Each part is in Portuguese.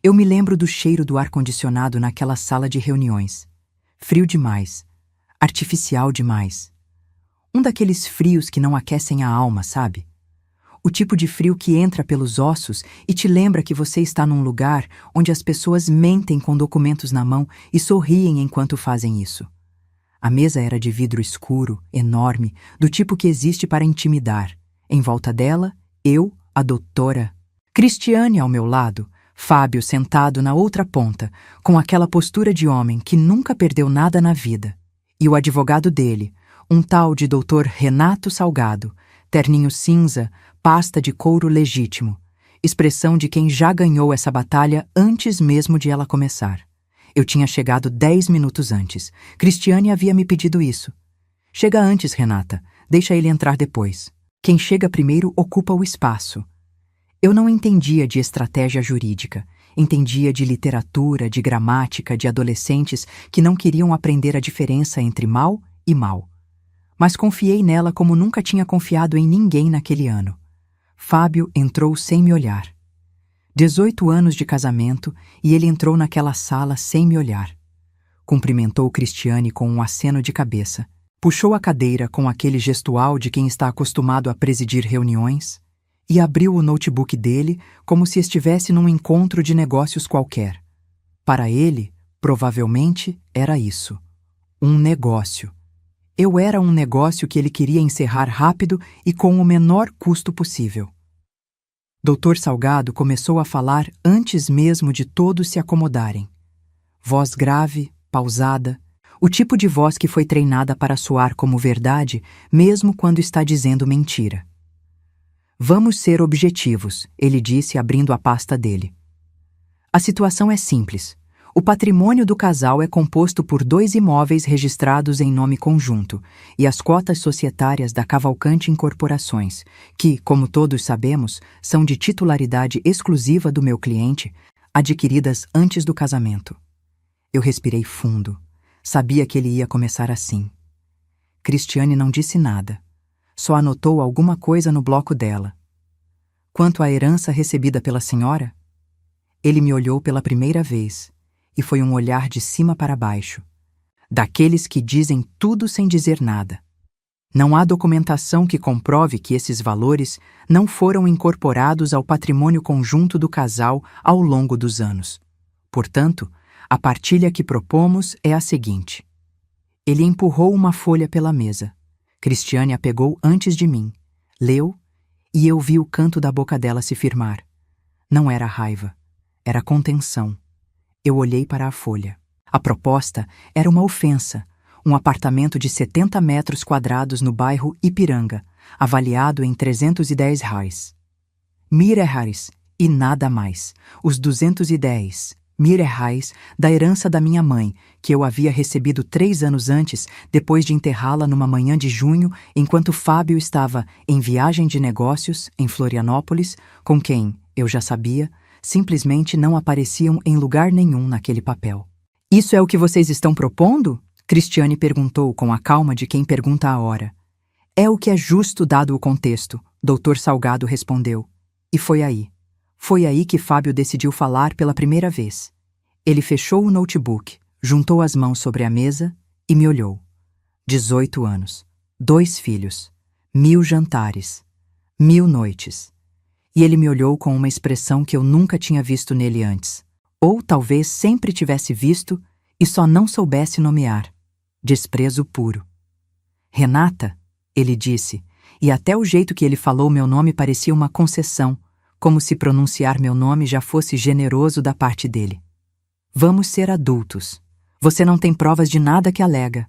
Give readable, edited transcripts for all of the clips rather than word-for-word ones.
Eu me lembro do cheiro do ar-condicionado naquela sala de reuniões. Frio demais. Artificial demais. Um daqueles frios que não aquecem a alma, sabe? O tipo de frio que entra pelos ossos e te lembra que você está num lugar onde as pessoas mentem com documentos na mão e sorriem enquanto fazem isso. A mesa era de vidro escuro, enorme, do tipo que existe para intimidar. Em volta dela, eu, a doutora, Cristiane ao meu lado, Fábio sentado na outra ponta, com aquela postura de homem que nunca perdeu nada na vida. E o advogado dele, um tal de doutor Renato Salgado, terninho cinza, pasta de couro legítimo, expressão de quem já ganhou essa batalha antes mesmo de ela começar. Eu tinha chegado 10 minutos antes. Cristiane havia me pedido isso. Chega antes, Renata. Deixa ele entrar depois. Quem chega primeiro ocupa o espaço. Eu não entendia de estratégia jurídica. Entendia de literatura, de gramática, de adolescentes que não queriam aprender a diferença entre mal e mal. Mas confiei nela como nunca tinha confiado em ninguém naquele ano. Fábio entrou sem me olhar. 18 anos de casamento e ele entrou naquela sala sem me olhar. Cumprimentou Cristiane com um aceno de cabeça. Puxou a cadeira com aquele gestual de quem está acostumado a presidir reuniões e abriu o notebook dele como se estivesse num encontro de negócios qualquer. Para ele, provavelmente, era isso. Um negócio. Eu era um negócio que ele queria encerrar rápido e com o menor custo possível. Doutor Salgado começou a falar antes mesmo de todos se acomodarem. Voz grave, pausada, o tipo de voz que foi treinada para soar como verdade, mesmo quando está dizendo mentira. Vamos ser objetivos, ele disse abrindo a pasta dele. A situação é simples. O patrimônio do casal é composto por 2 imóveis registrados em nome conjunto e as cotas societárias da Cavalcante Incorporações, que, como todos sabemos, são de titularidade exclusiva do meu cliente, adquiridas antes do casamento. Eu respirei fundo. Sabia que ele ia começar assim. Cristiane não disse nada. Só anotou alguma coisa no bloco dela. Quanto à herança recebida pela senhora? Ele me olhou pela primeira vez. E foi um olhar de cima para baixo, daqueles que dizem tudo sem dizer nada. Não há documentação que comprove que esses valores não foram incorporados ao patrimônio conjunto do casal ao longo dos anos. Portanto, a partilha que propomos é a seguinte. Ele empurrou uma folha pela mesa. Cristiane a pegou antes de mim, leu, e eu vi o canto da boca dela se firmar. Não era raiva, era contenção. Eu olhei para a folha. A proposta era uma ofensa. Um apartamento de 70 metros quadrados no bairro Ipiranga, avaliado em R$310. R$1.000 e nada mais. Os R$210.000 da herança da minha mãe, que eu havia recebido 3 anos antes, depois de enterrá-la numa manhã de junho, enquanto Fábio estava em viagem de negócios em Florianópolis, com quem, eu já sabia, simplesmente não apareciam em lugar nenhum naquele papel. Isso é o que vocês estão propondo? Cristiane perguntou com a calma de quem pergunta a hora. É o que é justo dado o contexto, Doutor Salgado respondeu. E foi aí. Foi aí que Fábio decidiu falar pela primeira vez. Ele fechou o notebook, juntou as mãos sobre a mesa e me olhou. 18 anos, 2 filhos, 1000 jantares, 1000 noites. E ele me olhou com uma expressão que eu nunca tinha visto nele antes. Ou talvez sempre tivesse visto e só não soubesse nomear. Desprezo puro. Renata, ele disse, e até o jeito que ele falou meu nome parecia uma concessão, como se pronunciar meu nome já fosse generoso da parte dele. Vamos ser adultos. Você não tem provas de nada que alega.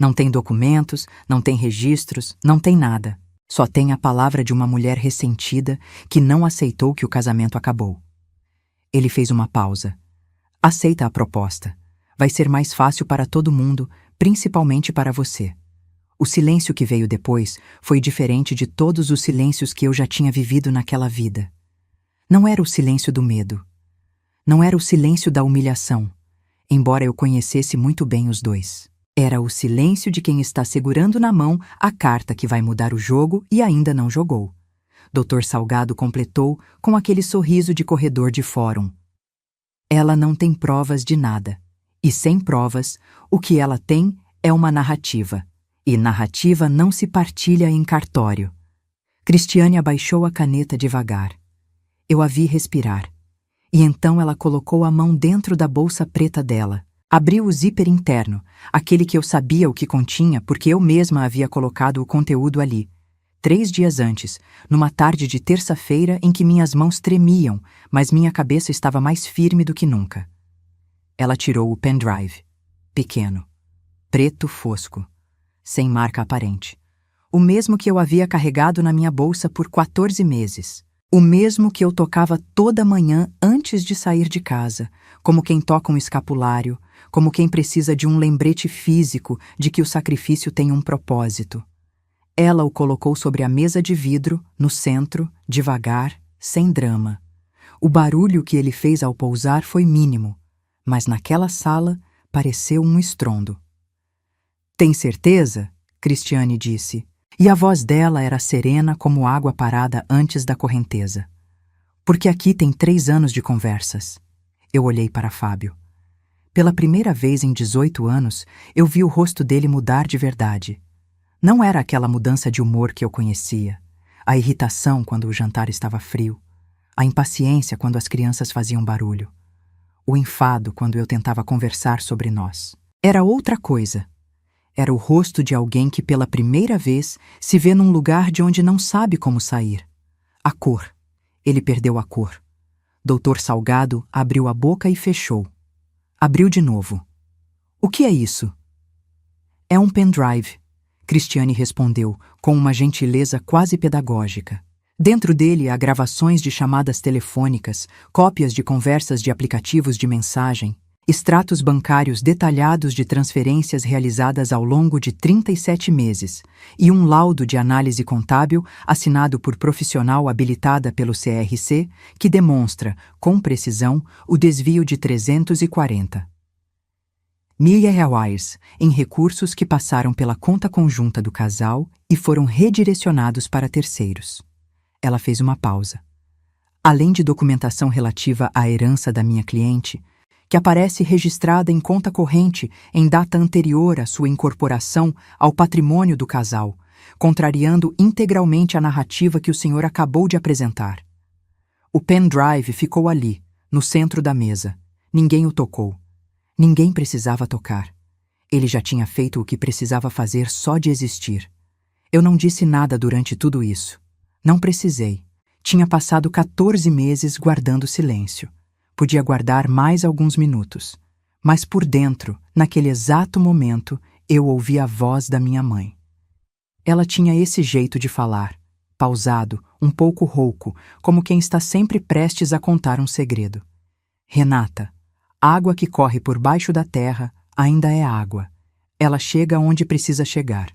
Não tem documentos, não tem registros, não tem nada. Só tem a palavra de uma mulher ressentida que não aceitou que o casamento acabou. Ele fez uma pausa. Aceita a proposta. Vai ser mais fácil para todo mundo, principalmente para você. O silêncio que veio depois foi diferente de todos os silêncios que eu já tinha vivido naquela vida. Não era o silêncio do medo. Não era o silêncio da humilhação, embora eu conhecesse muito bem os dois. Era o silêncio de quem está segurando na mão a carta que vai mudar o jogo e ainda não jogou. Dr. Salgado completou com aquele sorriso de corredor de fórum. Ela não tem provas de nada. E sem provas, o que ela tem é uma narrativa. E narrativa não se partilha em cartório. Cristiane abaixou a caneta devagar. Eu a vi respirar. E então ela colocou a mão dentro da bolsa preta dela. Abriu o zíper interno, aquele que eu sabia o que continha porque eu mesma havia colocado o conteúdo ali. 3 dias antes, numa tarde de terça-feira em que minhas mãos tremiam, mas minha cabeça estava mais firme do que nunca. Ela tirou o pendrive. Pequeno. Preto fosco. Sem marca aparente. O mesmo que eu havia carregado na minha bolsa por 14 meses. O mesmo que eu tocava toda manhã antes de sair de casa, como quem toca um escapulário, como quem precisa de um lembrete físico de que o sacrifício tem um propósito. Ela o colocou sobre a mesa de vidro, no centro, devagar, sem drama. O barulho que ele fez ao pousar foi mínimo, mas naquela sala pareceu um estrondo. "Tem certeza?" Cristiane disse, e a voz dela era serena como água parada antes da correnteza. "Porque aqui tem 3 anos de conversas." Eu olhei para Fábio. Pela primeira vez em 18 anos, eu vi o rosto dele mudar de verdade. Não era aquela mudança de humor que eu conhecia, a irritação quando o jantar estava frio, a impaciência quando as crianças faziam barulho, o enfado quando eu tentava conversar sobre nós. Era outra coisa. Era o rosto de alguém que pela primeira vez se vê num lugar de onde não sabe como sair. A cor. Ele perdeu a cor. Doutor Salgado abriu a boca e fechou. Abriu de novo. "O que é isso?" "É um pendrive." Cristiane respondeu, com uma gentileza quase pedagógica. Dentro dele há gravações de chamadas telefônicas, cópias de conversas de aplicativos de mensagem, extratos bancários detalhados de transferências realizadas ao longo de 37 meses e um laudo de análise contábil assinado por profissional habilitada pelo CRC que demonstra, com precisão, o desvio de 340 mil reais em recursos que passaram pela conta conjunta do casal e foram redirecionados para terceiros. Ela fez uma pausa. Além de documentação relativa à herança da minha cliente, que aparece registrada em conta corrente em data anterior à sua incorporação ao patrimônio do casal, contrariando integralmente a narrativa que o senhor acabou de apresentar. O pendrive ficou ali, no centro da mesa. Ninguém o tocou. Ninguém precisava tocar. Ele já tinha feito o que precisava fazer só de existir. Eu não disse nada durante tudo isso. Não precisei. Tinha passado 14 meses guardando silêncio. Podia guardar mais alguns minutos. Mas por dentro, naquele exato momento, eu ouvi a voz da minha mãe. Ela tinha esse jeito de falar, pausado, um pouco rouco, como quem está sempre prestes a contar um segredo. "Renata, água que corre por baixo da terra ainda é água. Ela chega onde precisa chegar."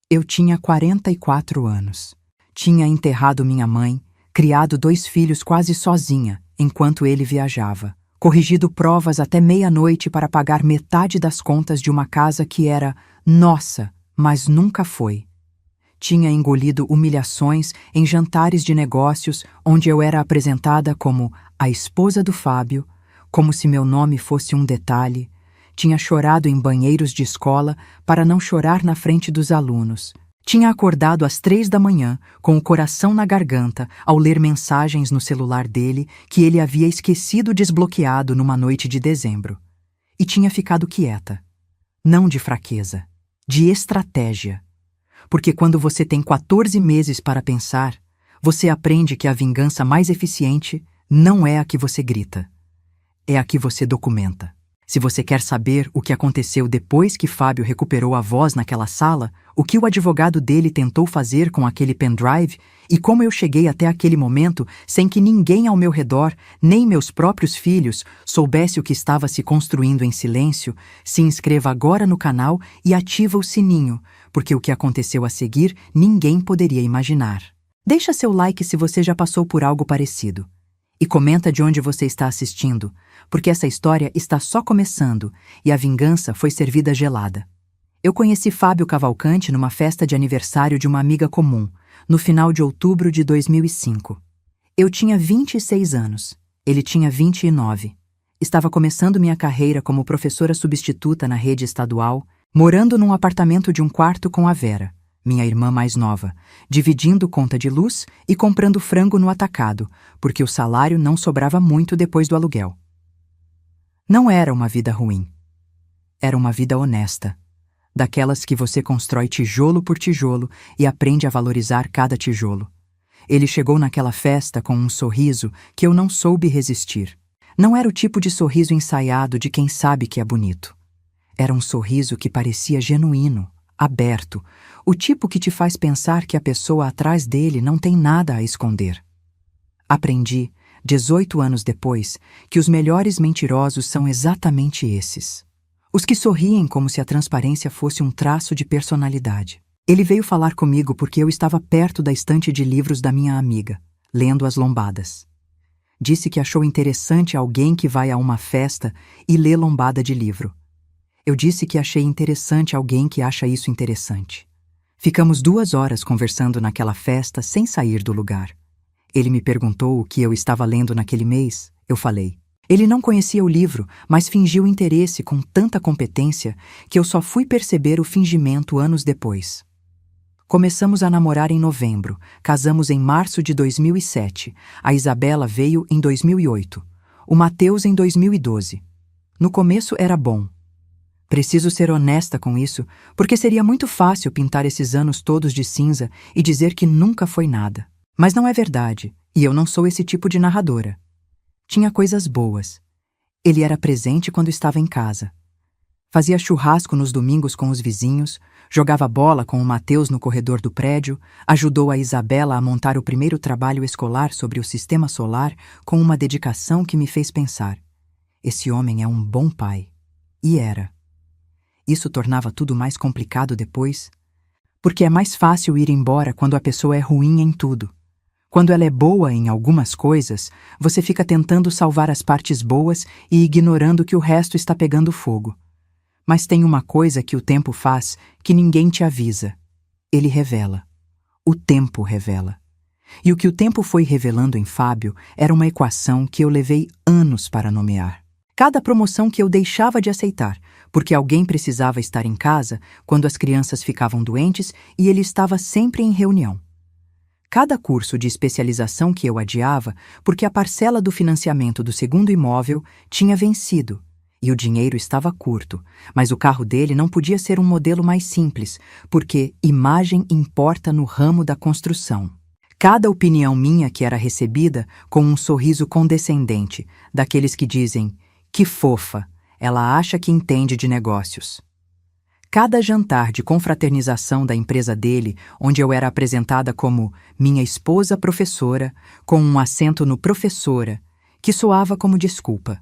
Eu tinha 44 anos. Tinha enterrado minha mãe, criado 2 filhos quase sozinha, enquanto ele viajava, corrigido provas até meia-noite para pagar metade das contas de uma casa que era nossa, mas nunca foi. Tinha engolido humilhações em jantares de negócios onde eu era apresentada como a esposa do Fábio, como se meu nome fosse um detalhe. Tinha chorado em banheiros de escola para não chorar na frente dos alunos. Tinha acordado às 3 da manhã, com o coração na garganta, ao ler mensagens no celular dele que ele havia esquecido desbloqueado numa noite de dezembro. E tinha ficado quieta. Não de fraqueza, de estratégia. Porque quando você tem 14 meses para pensar, você aprende que a vingança mais eficiente não é a que você grita. É a que você documenta. Se você quer saber o que aconteceu depois que Fábio recuperou a voz naquela sala, o que o advogado dele tentou fazer com aquele pendrive e como eu cheguei até aquele momento sem que ninguém ao meu redor, nem meus próprios filhos, soubesse o que estava se construindo em silêncio, se inscreva agora no canal e ativa o sininho, porque o que aconteceu a seguir ninguém poderia imaginar. Deixa seu like se você já passou por algo parecido. E comenta de onde você está assistindo, porque essa história está só começando e a vingança foi servida gelada. Eu conheci Fábio Cavalcante numa festa de aniversário de uma amiga comum, no final de outubro de 2005. Eu tinha 26 anos, ele tinha 29. Estava começando minha carreira como professora substituta na rede estadual, morando num apartamento de um quarto com a Vera, minha irmã mais nova, dividindo conta de luz e comprando frango no atacado, porque o salário não sobrava muito depois do aluguel. Não era uma vida ruim. Era uma vida honesta, daquelas que você constrói tijolo por tijolo e aprende a valorizar cada tijolo. Ele chegou naquela festa com um sorriso que eu não soube resistir. Não era o tipo de sorriso ensaiado de quem sabe que é bonito. Era um sorriso que parecia genuíno, aberto, o tipo que te faz pensar que a pessoa atrás dele não tem nada a esconder. Aprendi, 18 anos depois, que os melhores mentirosos são exatamente esses. Os que sorriem como se a transparência fosse um traço de personalidade. Ele veio falar comigo porque eu estava perto da estante de livros da minha amiga, lendo As Lombadas. Disse que achou interessante alguém que vai a uma festa e lê lombada de livro. Eu disse que achei interessante alguém que acha isso interessante. Ficamos 2 horas conversando naquela festa sem sair do lugar. Ele me perguntou o que eu estava lendo naquele mês. Eu falei. Ele não conhecia o livro, mas fingiu interesse com tanta competência que eu só fui perceber o fingimento anos depois. Começamos a namorar em novembro, casamos em março de 2007, a Isabela veio em 2008, o Mateus em 2012. No começo era bom. Preciso ser honesta com isso, porque seria muito fácil pintar esses anos todos de cinza e dizer que nunca foi nada. Mas não é verdade, e eu não sou esse tipo de narradora. Tinha coisas boas. Ele era presente quando estava em casa. Fazia churrasco nos domingos com os vizinhos, jogava bola com o Mateus no corredor do prédio, ajudou a Isabela a montar o primeiro trabalho escolar sobre o sistema solar com uma dedicação que me fez pensar: esse homem é um bom pai. E era. Isso tornava tudo mais complicado depois, porque é mais fácil ir embora quando a pessoa é ruim em tudo. Quando ela é boa em algumas coisas, você fica tentando salvar as partes boas e ignorando que o resto está pegando fogo. Mas tem uma coisa que o tempo faz que ninguém te avisa. Ele revela. O tempo revela. E o que o tempo foi revelando em Fábio era uma equação que eu levei anos para nomear. Cada promoção que eu deixava de aceitar, porque alguém precisava estar em casa quando as crianças ficavam doentes e ele estava sempre em reunião. Cada curso de especialização que eu adiava porque a parcela do financiamento do segundo imóvel tinha vencido e o dinheiro estava curto, mas o carro dele não podia ser um modelo mais simples, porque imagem importa no ramo da construção. Cada opinião minha que era recebida com um sorriso condescendente, daqueles que dizem: que fofa, ela acha que entende de negócios. Cada jantar de confraternização da empresa dele, onde eu era apresentada como minha esposa professora, com um acento no professora, que soava como desculpa.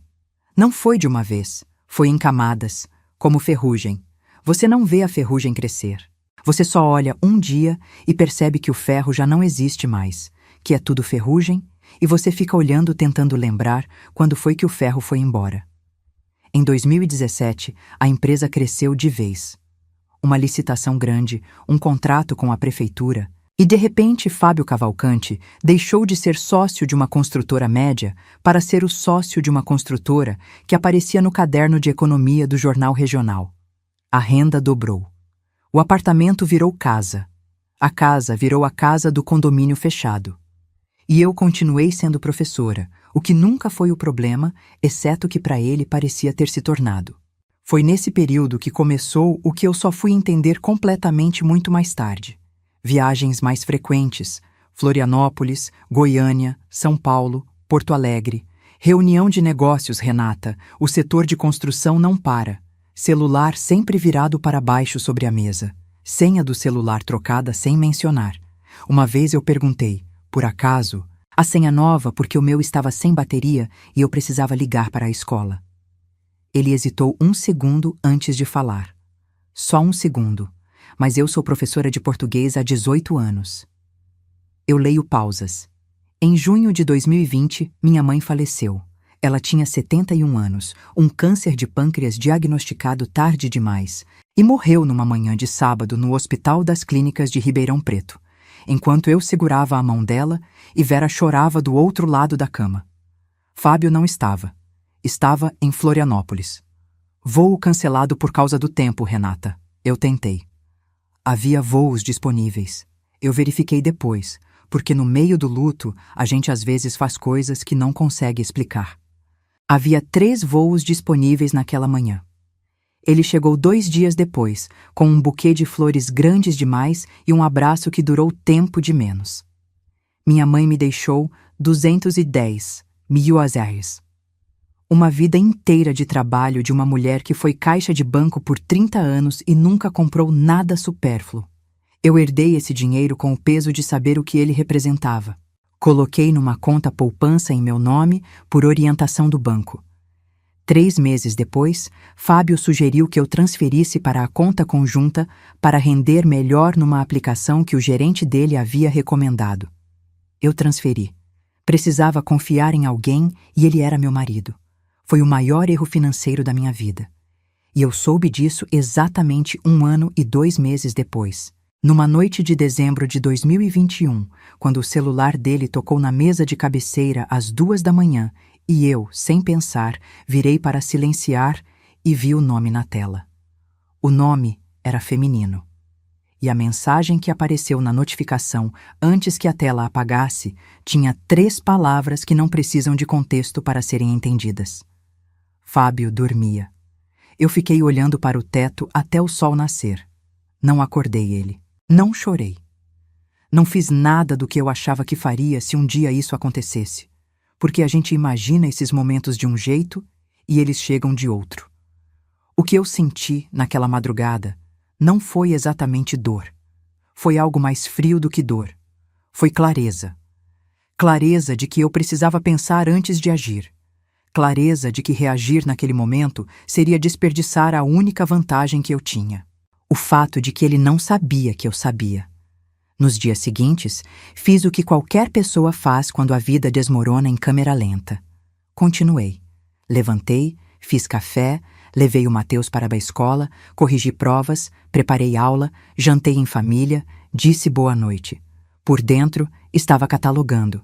Não foi de uma vez, foi em camadas, como ferrugem. Você não vê a ferrugem crescer. Você só olha um dia e percebe que o ferro já não existe mais, que é tudo ferrugem, e você fica olhando tentando lembrar quando foi que o ferro foi embora. Em 2017, a empresa cresceu de vez. Uma licitação grande, um contrato com a prefeitura, e de repente Fábio Cavalcante deixou de ser sócio de uma construtora média para ser o sócio de uma construtora que aparecia no caderno de economia do jornal regional. A renda dobrou. O apartamento virou casa. A casa virou a casa do condomínio fechado. E eu continuei sendo professora, o que nunca foi o problema, exceto que para ele parecia ter se tornado. Foi nesse período que começou o que eu só fui entender completamente muito mais tarde. Viagens mais frequentes, Florianópolis, Goiânia, São Paulo, Porto Alegre. Reunião de negócios, Renata, o setor de construção não para. Celular sempre virado para baixo sobre a mesa. Senha do celular trocada sem mencionar. Uma vez eu perguntei, por acaso, a senha nova porque o meu estava sem bateria e eu precisava ligar para a escola. Ele hesitou 1 segundo antes de falar. Só 1 segundo, mas eu sou professora de português há 18 anos. Eu leio pausas. Em junho de 2020, minha mãe faleceu. Ela tinha 71 anos, um câncer de pâncreas diagnosticado tarde demais, e morreu numa manhã de sábado no Hospital das Clínicas de Ribeirão Preto, enquanto eu segurava a mão dela e Vera chorava do outro lado da cama. Fábio não estava. Estava em Florianópolis. Voo cancelado por causa do tempo, Renata. Eu tentei. Havia voos disponíveis. Eu verifiquei depois, porque no meio do luto a gente às vezes faz coisas que não consegue explicar. Havia 3 voos disponíveis naquela manhã. Ele chegou 2 dias depois, com um buquê de flores grandes demais e um abraço que durou tempo de menos. Minha mãe me deixou 210 mil reais. Uma vida inteira de trabalho de uma mulher que foi caixa de banco por 30 anos e nunca comprou nada supérfluo. Eu herdei esse dinheiro com o peso de saber o que ele representava. Coloquei numa conta poupança em meu nome por orientação do banco. 3 meses depois, Fábio sugeriu que eu transferisse para a conta conjunta para render melhor numa aplicação que o gerente dele havia recomendado. Eu transferi. Precisava confiar em alguém e ele era meu marido. Foi o maior erro financeiro da minha vida. E eu soube disso exatamente 1 ano e 2 meses depois. Numa noite de dezembro de 2021, quando o celular dele tocou na mesa de cabeceira às 2 da manhã e eu, sem pensar, virei para silenciar e vi o nome na tela. O nome era feminino. E a mensagem que apareceu na notificação antes que a tela apagasse tinha 3 palavras que não precisam de contexto para serem entendidas. Fábio dormia. Eu fiquei olhando para o teto até o sol nascer. Não acordei ele. Não chorei. Não fiz nada do que eu achava que faria se um dia isso acontecesse, porque a gente imagina esses momentos de um jeito e eles chegam de outro. O que eu senti naquela madrugada não foi exatamente dor. Foi algo mais frio do que dor. Foi clareza. Clareza de que eu precisava pensar antes de agir. Clareza de que reagir naquele momento seria desperdiçar a única vantagem que eu tinha. O fato de que ele não sabia que eu sabia. Nos dias seguintes, fiz o que qualquer pessoa faz quando a vida desmorona em câmera lenta. Continuei. Levantei, fiz café, levei o Mateus para a escola, corrigi provas, preparei aula, jantei em família, disse boa noite. Por dentro, estava catalogando.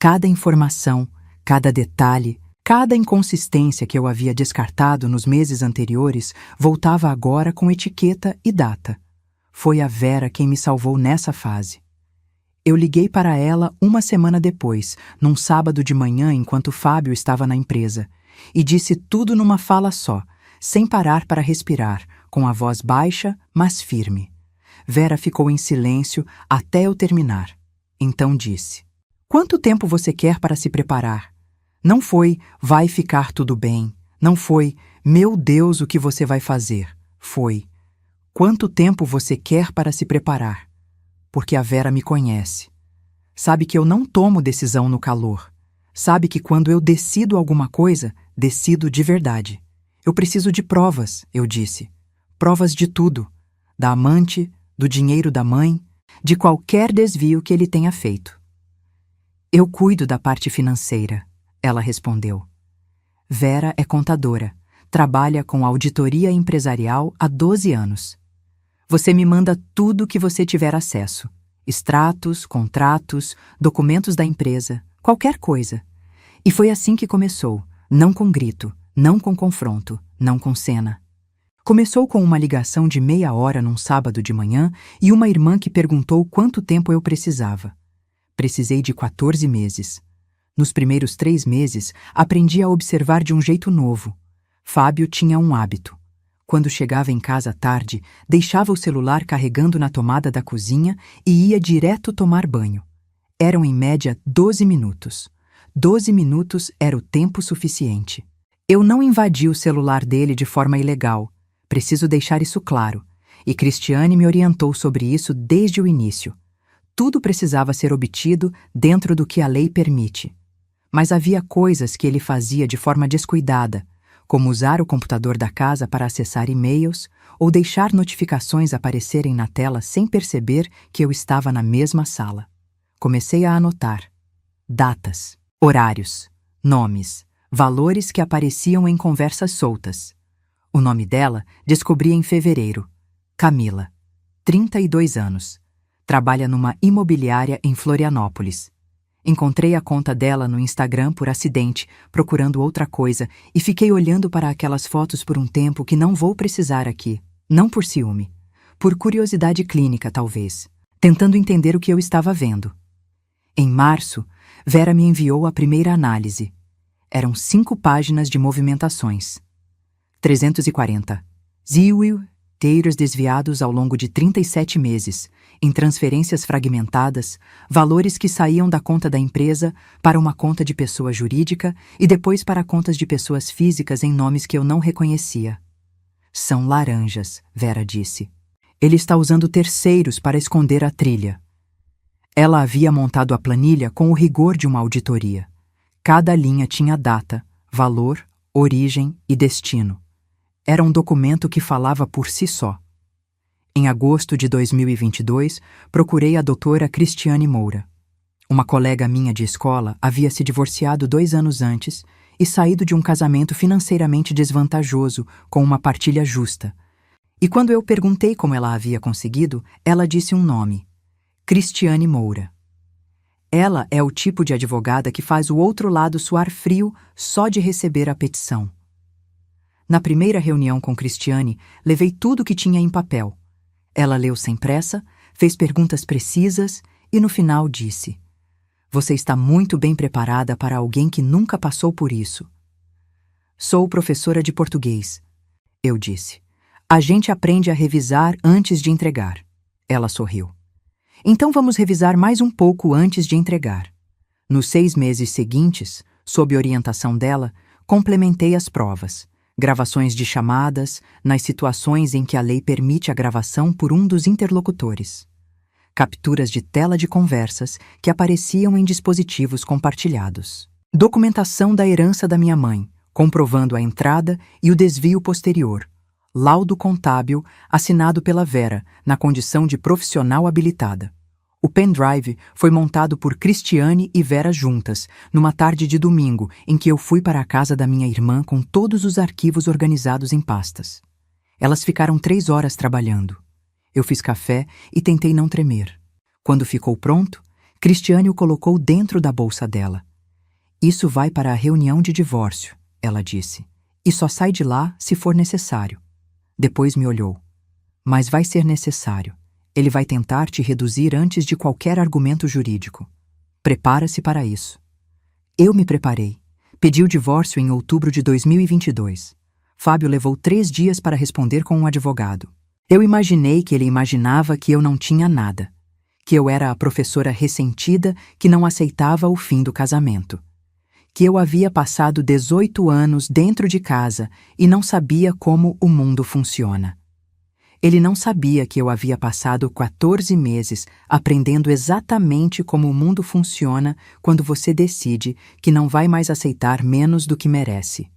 Cada informação, cada detalhe, cada inconsistência que eu havia descartado nos meses anteriores voltava agora com etiqueta e data. Foi a Vera quem me salvou nessa fase. Eu liguei para ela 1 semana depois, num sábado de manhã enquanto Fábio estava na empresa, e disse tudo numa fala só, sem parar para respirar, com a voz baixa, mas firme. Vera ficou em silêncio até eu terminar. Então disse: "Quanto tempo você quer para se preparar?" Não foi, vai ficar tudo bem. Não foi, meu Deus, o que você vai fazer. Foi, quanto tempo você quer para se preparar? Porque a Vera me conhece. Sabe que eu não tomo decisão no calor. Sabe que quando eu decido alguma coisa, decido de verdade. Eu preciso de provas, eu disse. Provas de tudo. Da amante, do dinheiro da mãe, de qualquer desvio que ele tenha feito. Eu cuido da parte financeira. Ela respondeu. Vera é contadora. Trabalha com auditoria empresarial há 12 anos. Você me manda tudo que você tiver acesso. Extratos, contratos, documentos da empresa, qualquer coisa. E foi assim que começou. Não com grito, não com confronto, não com cena. Começou com uma ligação de meia hora num sábado de manhã e uma irmã que perguntou quanto tempo eu precisava. Precisei de 14 meses. Nos primeiros 3 meses, aprendi a observar de um jeito novo. Fábio tinha um hábito. Quando chegava em casa à tarde, deixava o celular carregando na tomada da cozinha e ia direto tomar banho. Eram em média 12 minutos. 12 minutos era o tempo suficiente. Eu não invadi o celular dele de forma ilegal. Preciso deixar isso claro. E Cristiane me orientou sobre isso desde o início. Tudo precisava ser obtido dentro do que a lei permite. Mas havia coisas que ele fazia de forma descuidada, como usar o computador da casa para acessar e-mails ou deixar notificações aparecerem na tela sem perceber que eu estava na mesma sala. Comecei a anotar. Datas, horários, nomes, valores que apareciam em conversas soltas. O nome dela descobri em fevereiro. Camila, 32 anos. Trabalha numa imobiliária em Florianópolis. Encontrei a conta dela no Instagram por acidente, procurando outra coisa, e fiquei olhando para aquelas fotos por um tempo que não vou precisar aqui. Não por ciúme. Por curiosidade clínica, talvez. Tentando entender o que eu estava vendo. Em março, Vera me enviou a primeira análise. Eram 5 páginas de movimentações. 340. Dinheiros desviados ao longo de 37 meses, em transferências fragmentadas, valores que saíam da conta da empresa para uma conta de pessoa jurídica e depois para contas de pessoas físicas em nomes que eu não reconhecia. São laranjas, Vera disse. Ele está usando terceiros para esconder a trilha. Ela havia montado a planilha com o rigor de uma auditoria. Cada linha tinha data, valor, origem e destino. Era um documento que falava por si só. Em agosto de 2022, procurei a doutora Cristiane Moura. Uma colega minha de escola havia se divorciado 2 anos antes e saído de um casamento financeiramente desvantajoso com uma partilha justa. E quando eu perguntei como ela havia conseguido, ela disse um nome: Cristiane Moura. Ela é o tipo de advogada que faz o outro lado suar frio só de receber a petição. Na primeira reunião com Cristiane, levei tudo o que tinha em papel. Ela leu sem pressa, fez perguntas precisas e no final disse: "Você está muito bem preparada para alguém que nunca passou por isso." "Sou professora de português", eu disse. "A gente aprende a revisar antes de entregar." Ela sorriu. "Então vamos revisar mais um pouco antes de entregar." Nos 6 meses seguintes, sob orientação dela, complementei as provas. Gravações de chamadas, nas situações em que a lei permite a gravação por um dos interlocutores. Capturas de tela de conversas que apareciam em dispositivos compartilhados. Documentação da herança da minha mãe, comprovando a entrada e o desvio posterior. Laudo contábil assinado pela Vera, na condição de profissional habilitada. O pendrive foi montado por Cristiane e Vera juntas, numa tarde de domingo, em que eu fui para a casa da minha irmã com todos os arquivos organizados em pastas. Elas ficaram 3 horas trabalhando. Eu fiz café e tentei não tremer. Quando ficou pronto, Cristiane o colocou dentro da bolsa dela. "Isso vai para a reunião de divórcio", ela disse, "e só sai de lá se for necessário." Depois me olhou. "Mas vai ser necessário. Ele vai tentar te reduzir antes de qualquer argumento jurídico. Prepara-se para isso." Eu me preparei. Pedi o divórcio em outubro de 2022. Fábio levou 3 dias para responder com um advogado. Eu imaginei que ele imaginava que eu não tinha nada. Que eu era a professora ressentida que não aceitava o fim do casamento. Que eu havia passado 18 anos dentro de casa e não sabia como o mundo funciona. Ele não sabia que eu havia passado 14 meses aprendendo exatamente como o mundo funciona quando você decide que não vai mais aceitar menos do que merece.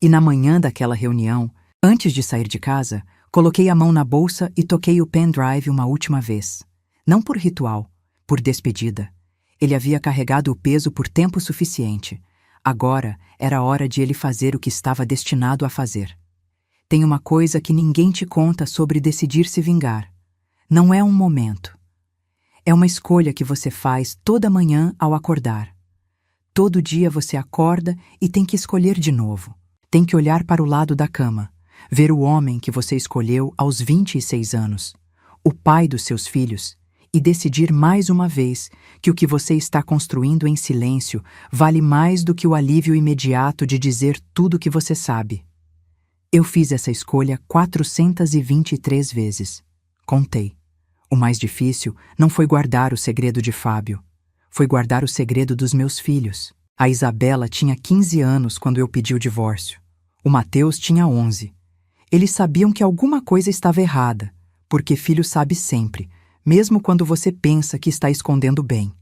E na manhã daquela reunião, antes de sair de casa, coloquei a mão na bolsa e toquei o pendrive uma última vez. Não por ritual, por despedida. Ele havia carregado o peso por tempo suficiente. Agora era hora de ele fazer o que estava destinado a fazer. Tem uma coisa que ninguém te conta sobre decidir se vingar. Não é um momento. É uma escolha que você faz toda manhã ao acordar. Todo dia você acorda e tem que escolher de novo. Tem que olhar para o lado da cama, ver o homem que você escolheu aos 26 anos, o pai dos seus filhos, e decidir mais uma vez que o que você está construindo em silêncio vale mais do que o alívio imediato de dizer tudo o que você sabe. Eu fiz essa escolha 423 vezes. Contei. O mais difícil não foi guardar o segredo de Fábio. Foi guardar o segredo dos meus filhos. A Isabela tinha 15 anos quando eu pedi o divórcio. O Mateus tinha 11. Eles sabiam que alguma coisa estava errada, porque filho sabe sempre, mesmo quando você pensa que está escondendo bem.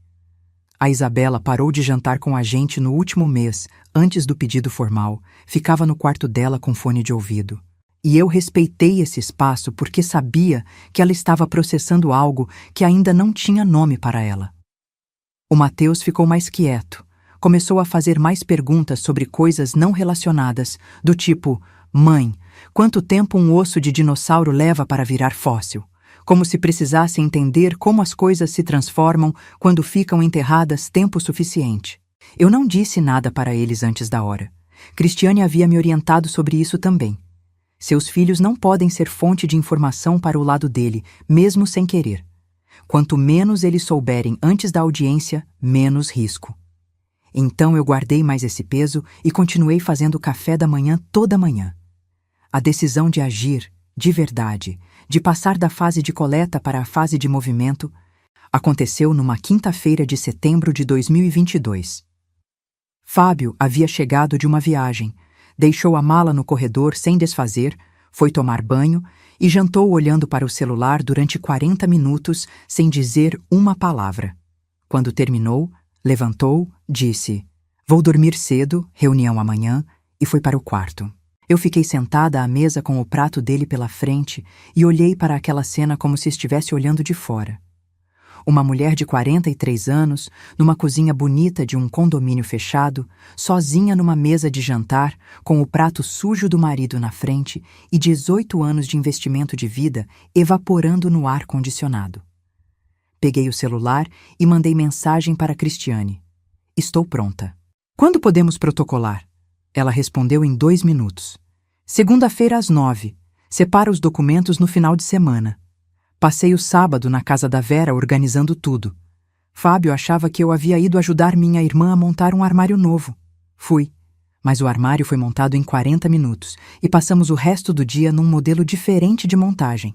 A Isabela parou de jantar com a gente no último mês, antes do pedido formal, ficava no quarto dela com fone de ouvido. E eu respeitei esse espaço porque sabia que ela estava processando algo que ainda não tinha nome para ela. O Mateus ficou mais quieto, começou a fazer mais perguntas sobre coisas não relacionadas, do tipo: "Mãe, quanto tempo um osso de dinossauro leva para virar fóssil? como se precisasse entender como as coisas se transformam quando ficam enterradas tempo suficiente. Eu não disse nada para eles antes da hora. Cristiane havia me orientado sobre isso também. Seus filhos não podem ser fonte de informação para o lado dele, mesmo sem querer. Quanto menos eles souberem antes da audiência, menos risco. Então eu guardei mais esse peso e continuei fazendo café da manhã toda manhã. A decisão de agir, de verdade, de passar da fase de coleta para a fase de movimento, aconteceu numa quinta-feira de setembro de 2022. Fábio havia chegado de uma viagem, deixou a mala no corredor sem desfazer, foi tomar banho e jantou olhando para o celular durante 40 minutos sem dizer uma palavra. Quando terminou, levantou, disse: "Vou dormir cedo, reunião amanhã", e foi para o quarto. Eu fiquei sentada à mesa com o prato dele pela frente e olhei para aquela cena como se estivesse olhando de fora. Uma mulher de 43 anos, numa cozinha bonita de um condomínio fechado, sozinha numa mesa de jantar, com o prato sujo do marido na frente e 18 anos de investimento de vida evaporando no ar-condicionado. Peguei o celular e mandei mensagem para Cristiane. "Estou pronta." "Quando podemos protocolar?" Ela respondeu em 2 minutos. "Segunda-feira às 9. Separa os documentos no final de semana." Passei o sábado na casa da Vera organizando tudo. Fábio achava que eu havia ido ajudar minha irmã a montar um armário novo. Fui, mas o armário foi montado em 40 minutos e passamos o resto do dia num modelo diferente de montagem.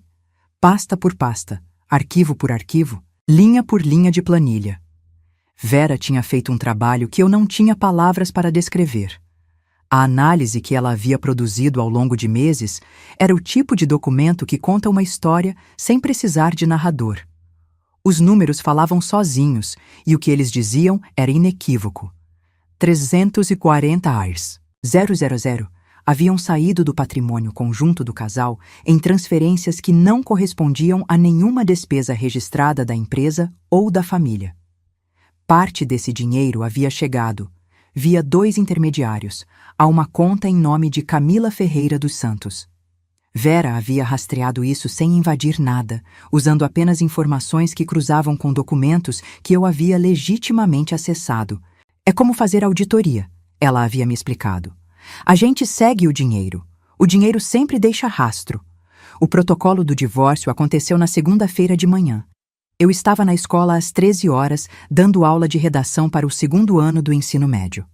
Pasta por pasta, arquivo por arquivo, linha por linha de planilha. Vera tinha feito um trabalho que eu não tinha palavras para descrever. A análise que ela havia produzido ao longo de meses era o tipo de documento que conta uma história sem precisar de narrador. Os números falavam sozinhos e o que eles diziam era inequívoco. 340 ARS, 000, haviam saído do patrimônio conjunto do casal em transferências que não correspondiam a nenhuma despesa registrada da empresa ou da família. Parte desse dinheiro havia chegado, via 2 intermediários, a uma conta em nome de Camila Ferreira dos Santos. Vera havia rastreado isso sem invadir nada, usando apenas informações que cruzavam com documentos que eu havia legitimamente acessado. "É como fazer auditoria", ela havia me explicado. "A gente segue o dinheiro. O dinheiro sempre deixa rastro." O protocolo do divórcio aconteceu na segunda-feira de manhã. Eu estava na escola às 13 horas, dando aula de redação para o 2º ano do ensino médio.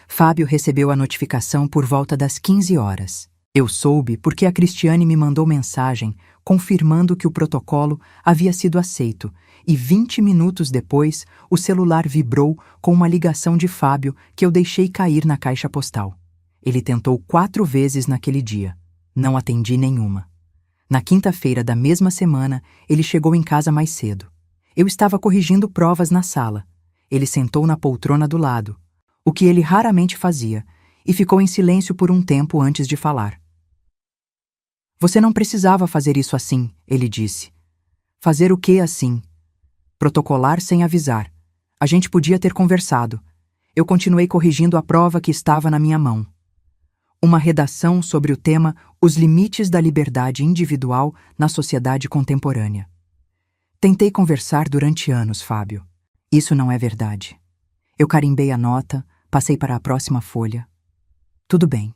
Fábio recebeu a notificação por volta das 15 horas. Eu soube porque a Cristiane me mandou mensagem confirmando que o protocolo havia sido aceito e 20 minutos depois o celular vibrou com uma ligação de Fábio que eu deixei cair na caixa postal. Ele tentou 4 vezes naquele dia. Não atendi nenhuma. Na quinta-feira da mesma semana, ele chegou em casa mais cedo. Eu estava corrigindo provas na sala. Ele sentou na poltrona do lado, o que ele raramente fazia, e ficou em silêncio por um tempo antes de falar. "Você não precisava fazer isso assim", ele disse. "Fazer o que assim?" "Protocolar sem avisar. A gente podia ter conversado." Eu continuei corrigindo a prova que estava na minha mão. Uma redação sobre o tema Os limites da liberdade individual na sociedade contemporânea. Tentei conversar durante anos, Fábio. Isso não é verdade. Eu carimbei a nota, passei para a próxima folha. "Tudo bem."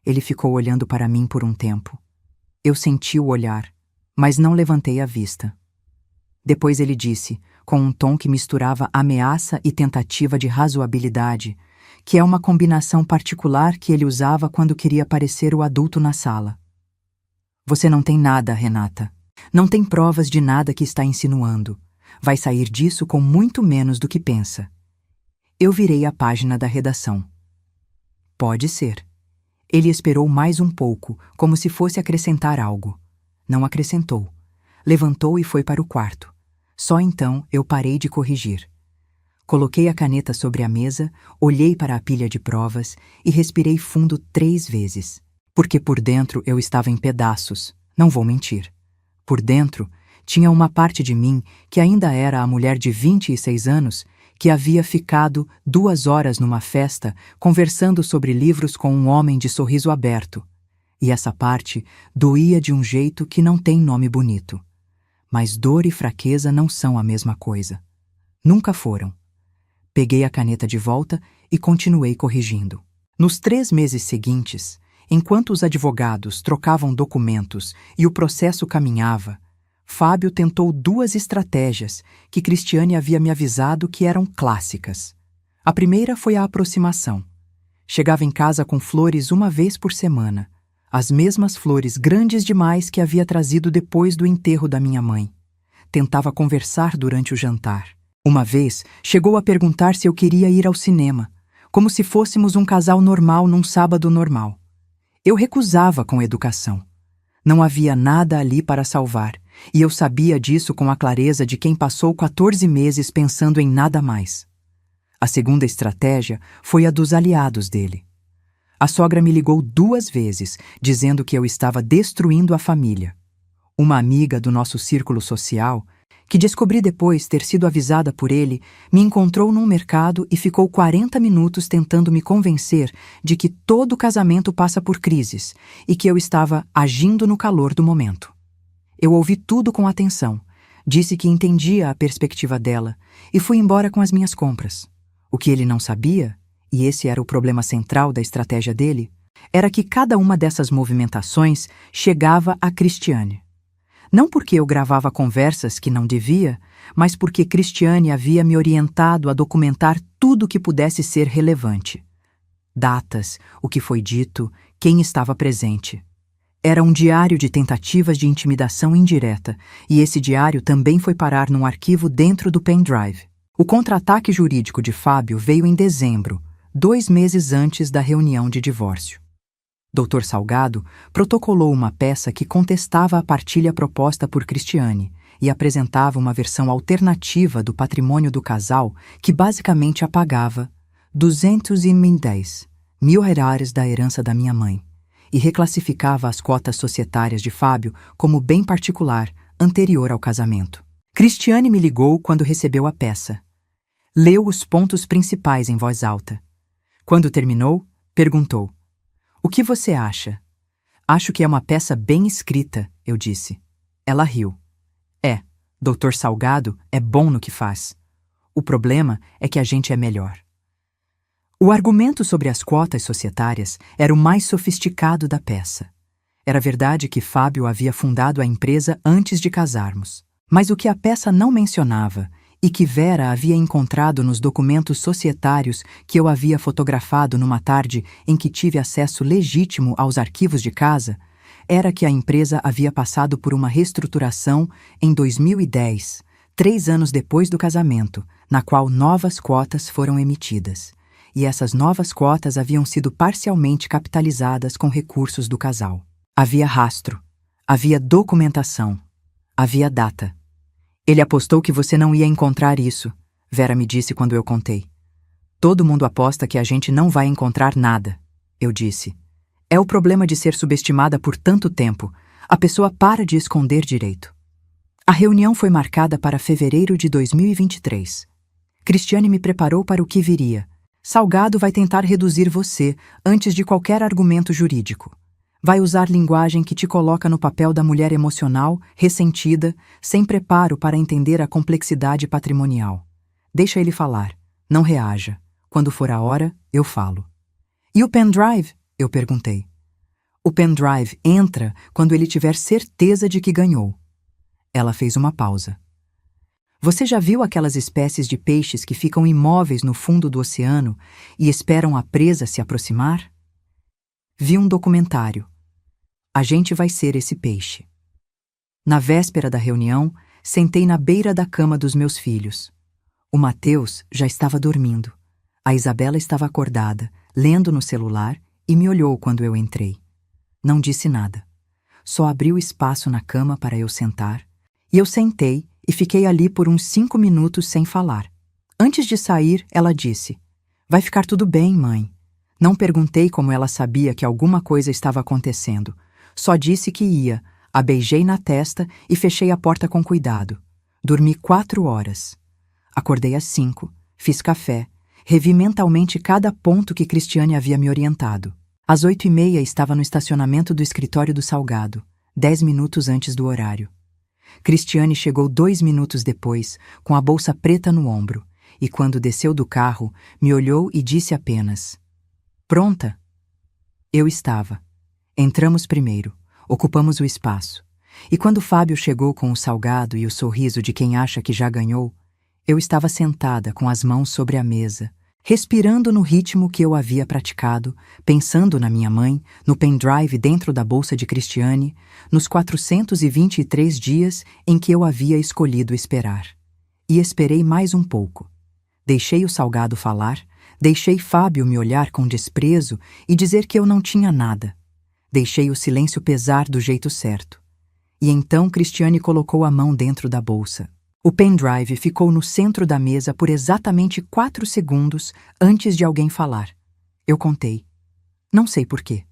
Ele ficou olhando para mim por um tempo. Eu senti o olhar, mas não levantei a vista. Depois ele disse, com um tom que misturava ameaça e tentativa de razoabilidade, que é uma combinação particular que ele usava quando queria parecer o adulto na sala. "Você não tem nada, Renata. Não tem provas de nada que está insinuando. Vai sair disso com muito menos do que pensa." Eu virei a página da redação. "Pode ser." Ele esperou mais um pouco, como se fosse acrescentar algo. Não acrescentou. Levantou e foi para o quarto. Só então eu parei de corrigir. Coloquei a caneta sobre a mesa, olhei para a pilha de provas e respirei fundo 3 vezes. Porque por dentro eu estava em pedaços, não vou mentir. Por dentro, tinha uma parte de mim que ainda era a mulher de 26 anos que havia ficado 2 horas numa festa conversando sobre livros com um homem de sorriso aberto. E essa parte doía de um jeito que não tem nome bonito. Mas dor e fraqueza não são a mesma coisa. Nunca foram. Peguei a caneta de volta e continuei corrigindo. Nos 3 meses seguintes, enquanto os advogados trocavam documentos e o processo caminhava, Fábio tentou 2 estratégias que Cristiane havia me avisado que eram clássicas. A primeira foi a aproximação. Chegava em casa com flores 1 vez por semana, as mesmas flores grandes demais que havia trazido depois do enterro da minha mãe. Tentava conversar durante o jantar. Uma vez, chegou a perguntar se eu queria ir ao cinema, como se fôssemos um casal normal num sábado normal. Eu recusava com educação. Não havia nada ali para salvar, e eu sabia disso com a clareza de quem passou 14 meses pensando em nada mais. A segunda estratégia foi a dos aliados dele. A sogra me ligou 2 vezes, dizendo que eu estava destruindo a família. Uma amiga do nosso círculo social, que descobri depois ter sido avisada por ele, me encontrou num mercado e ficou 40 minutos tentando me convencer de que todo casamento passa por crises e que eu estava agindo no calor do momento. Eu ouvi tudo com atenção, disse que entendia a perspectiva dela e fui embora com as minhas compras. O que ele não sabia, e esse era o problema central da estratégia dele, era que cada uma dessas movimentações chegava a Cristiane. Não porque eu gravava conversas que não devia, mas porque Cristiane havia me orientado a documentar tudo que pudesse ser relevante. Datas, o que foi dito, quem estava presente. Era um diário de tentativas de intimidação indireta, e esse diário também foi parar num arquivo dentro do pendrive. O contra-ataque jurídico de Fábio veio em dezembro, 2 meses antes da reunião de divórcio. Dr. Salgado protocolou uma peça que contestava a partilha proposta por Cristiane e apresentava uma versão alternativa do patrimônio do casal que basicamente apagava 210 mil reais da herança da minha mãe e reclassificava as cotas societárias de Fábio como bem particular anterior ao casamento. Cristiane me ligou quando recebeu a peça. Leu os pontos principais em voz alta. Quando terminou, perguntou: "O que você acha?" "Acho que é uma peça bem escrita", eu disse. Ela riu. Dr. Salgado é bom no que faz. O problema é que a gente é melhor." O argumento sobre as cotas societárias era o mais sofisticado da peça. Era verdade que Fábio havia fundado a empresa antes de casarmos. Mas o que a peça não mencionava, e que Vera havia encontrado nos documentos societários que eu havia fotografado numa tarde em que tive acesso legítimo aos arquivos de casa, era que a empresa havia passado por uma reestruturação em 2010, 3 anos depois do casamento, na qual novas cotas foram emitidas. E essas novas cotas haviam sido parcialmente capitalizadas com recursos do casal. Havia rastro, havia documentação, havia data. "Ele apostou que você não ia encontrar isso", Vera me disse quando eu contei. "Todo mundo aposta que a gente não vai encontrar nada", eu disse. "É o problema de ser subestimada por tanto tempo. A pessoa para de esconder direito." A reunião foi marcada para fevereiro de 2023. Cristiane me preparou para o que viria. Salgado vai tentar reduzir você antes de qualquer argumento jurídico. Vai usar linguagem que te coloca no papel da mulher emocional, ressentida, sem preparo para entender a complexidade patrimonial. Deixa ele falar. Não reaja. Quando for a hora, eu falo. "E o pendrive?" eu perguntei. "O pendrive entra quando ele tiver certeza de que ganhou." Ela fez uma pausa. "Você já viu aquelas espécies de peixes que ficam imóveis no fundo do oceano e esperam a presa se aproximar?" "Vi um documentário. A gente vai ser esse peixe." Na véspera da reunião, sentei na beira da cama dos meus filhos. O Mateus já estava dormindo. A Isabela estava acordada, lendo no celular, e me olhou quando eu entrei. Não disse nada. Só abriu espaço na cama para eu sentar, e eu sentei e fiquei ali por uns 5 minutos sem falar. Antes de sair, ela disse: "Vai ficar tudo bem, mãe." Não perguntei como ela sabia que alguma coisa estava acontecendo. Só disse que ia, a beijei na testa e fechei a porta com cuidado. Dormi 4 horas. Acordei às 5, fiz café, revi mentalmente cada ponto que Cristiane havia me orientado. Às 8h30 estava no estacionamento do escritório do Salgado, 10 minutos antes do horário. Cristiane chegou 2 minutos depois, com a bolsa preta no ombro, e quando desceu do carro, me olhou e disse apenas: "Pronta?" Eu estava. Entramos primeiro, ocupamos o espaço, e quando Fábio chegou com o salgado e o sorriso de quem acha que já ganhou, eu estava sentada com as mãos sobre a mesa, respirando no ritmo que eu havia praticado, pensando na minha mãe, no pendrive dentro da bolsa de Cristiane, nos 423 dias em que eu havia escolhido esperar. E esperei mais um pouco. Deixei o salgado falar, deixei Fábio me olhar com desprezo e dizer que eu não tinha nada. Deixei o silêncio pesar do jeito certo. E então Cristiane colocou a mão dentro da bolsa. O pendrive ficou no centro da mesa por exatamente 4 segundos antes de alguém falar. Eu contei. Não sei por quê.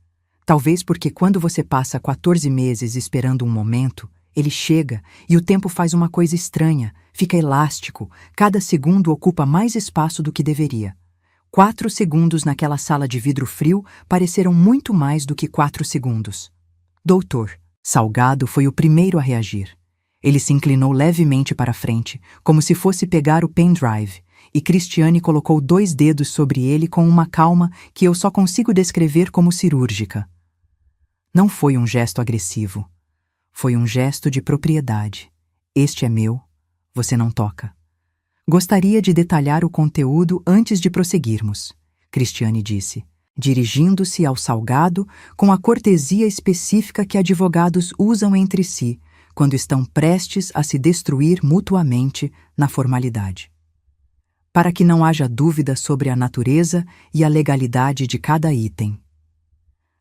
Talvez porque quando você passa 14 meses esperando um momento, ele chega e o tempo faz uma coisa estranha, fica elástico, cada segundo ocupa mais espaço do que deveria. 4 segundos naquela sala de vidro frio pareceram muito mais do que 4 segundos. Doutor, Salgado foi o primeiro a reagir. Ele se inclinou levemente para frente, como se fosse pegar o pendrive, e Cristiane colocou 2 dedos sobre ele com uma calma que eu só consigo descrever como cirúrgica. Não foi um gesto agressivo. Foi um gesto de propriedade. Este é meu, você não toca. Gostaria de detalhar o conteúdo antes de prosseguirmos, Cristiane disse, dirigindo-se ao Salgado com a cortesia específica que advogados usam entre si, quando estão prestes a se destruir mutuamente na formalidade. Para que não haja dúvida sobre a natureza e a legalidade de cada item.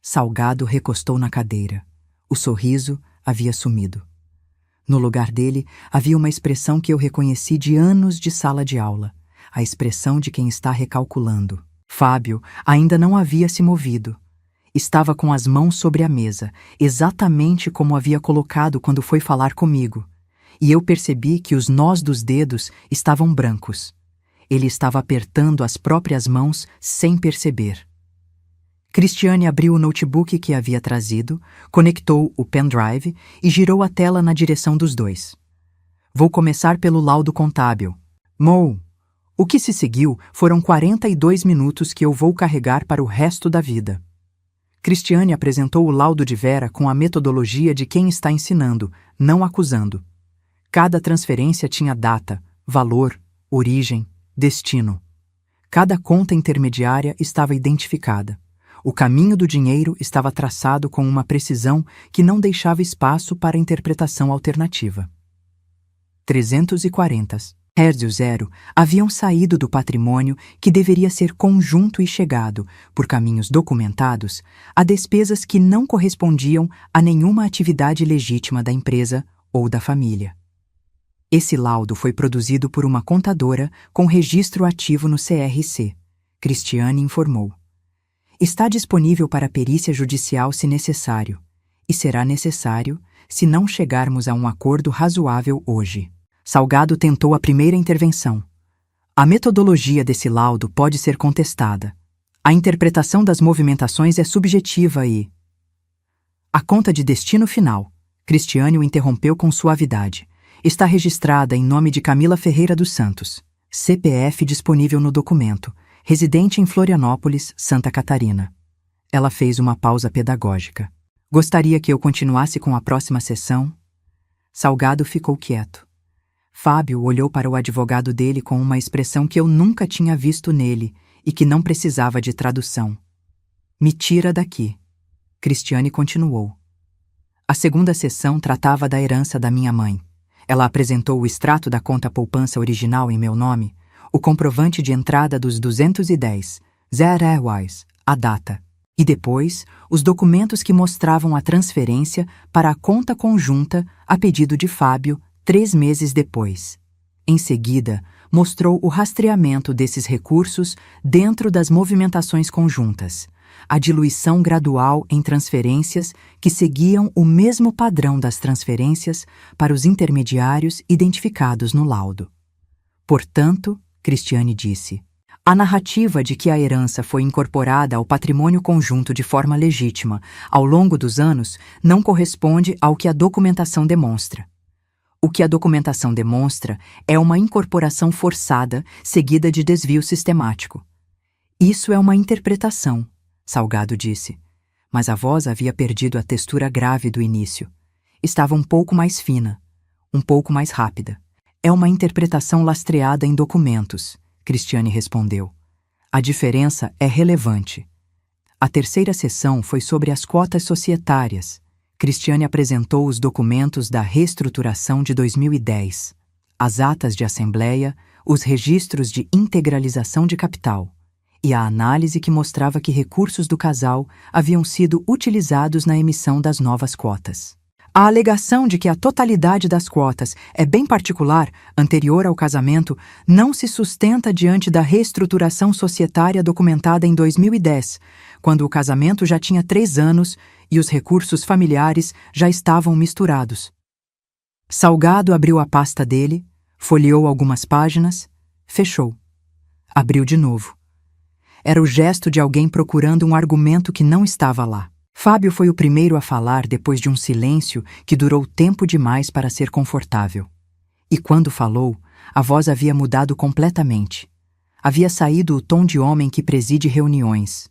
Salgado recostou na cadeira. O sorriso havia sumido. No lugar dele havia uma expressão que eu reconheci de anos de sala de aula, a expressão de quem está recalculando. Fábio ainda não havia se movido. Estava com as mãos sobre a mesa, exatamente como havia colocado quando foi falar comigo, e eu percebi que os nós dos dedos estavam brancos. Ele estava apertando as próprias mãos sem perceber. Cristiane abriu o notebook que havia trazido, conectou o pendrive e girou a tela na direção dos dois. Vou começar pelo laudo contábil. Mo, o que se seguiu foram 42 minutos que eu vou carregar para o resto da vida. Cristiane apresentou o laudo de Vera com a metodologia de quem está ensinando, não acusando. Cada transferência tinha data, valor, origem, destino. Cada conta intermediária estava identificada. O caminho do dinheiro estava traçado com uma precisão que não deixava espaço para interpretação alternativa. 340 Hertz 0 haviam saído do patrimônio que deveria ser conjunto e chegado, por caminhos documentados, a despesas que não correspondiam a nenhuma atividade legítima da empresa ou da família. Esse laudo foi produzido por uma contadora com registro ativo no CRC. Cristiane informou. Está disponível para perícia judicial se necessário, e será necessário se não chegarmos a um acordo razoável hoje. Salgado tentou a primeira intervenção. A metodologia desse laudo pode ser contestada. A interpretação das movimentações é subjetiva e... A conta de destino final, Cristiane o interrompeu com suavidade, está registrada em nome de Camila Ferreira dos Santos, CPF disponível no documento, residente em Florianópolis, Santa Catarina. Ela fez uma pausa pedagógica. Gostaria que eu continuasse com a próxima sessão? Salgado ficou quieto. Fábio olhou para o advogado dele com uma expressão que eu nunca tinha visto nele e que não precisava de tradução. Me tira daqui. Cristiane continuou. A segunda sessão tratava da herança da minha mãe. Ela apresentou o extrato da conta poupança original em meu nome, o comprovante de entrada dos 210, R$0, a data, e depois os documentos que mostravam a transferência para a conta conjunta a pedido de Fábio 3 meses depois. Em seguida, mostrou o rastreamento desses recursos dentro das movimentações conjuntas, a diluição gradual em transferências que seguiam o mesmo padrão das transferências para os intermediários identificados no laudo. Portanto, Cristiane disse, a narrativa de que a herança foi incorporada ao patrimônio conjunto de forma legítima ao longo dos anos não corresponde ao que a documentação demonstra. O que a documentação demonstra é uma incorporação forçada seguida de desvio sistemático. Isso é uma interpretação, Salgado disse, mas a voz havia perdido a textura grave do início. Estava um pouco mais fina, um pouco mais rápida. É uma interpretação lastreada em documentos, Cristiane respondeu. A diferença é relevante. A terceira sessão foi sobre as cotas societárias. Cristiane apresentou os documentos da reestruturação de 2010, as atas de assembleia, os registros de integralização de capital e a análise que mostrava que recursos do casal haviam sido utilizados na emissão das novas cotas. A alegação de que a totalidade das cotas é bem particular, anterior ao casamento, não se sustenta diante da reestruturação societária documentada em 2010, quando o casamento já tinha 3 anos e os recursos familiares já estavam misturados. Salgado abriu a pasta dele, folheou algumas páginas, fechou. Abriu de novo. Era o gesto de alguém procurando um argumento que não estava lá. Fábio foi o primeiro a falar depois de um silêncio que durou tempo demais para ser confortável. E quando falou, a voz havia mudado completamente. Havia saído o tom de homem que preside reuniões.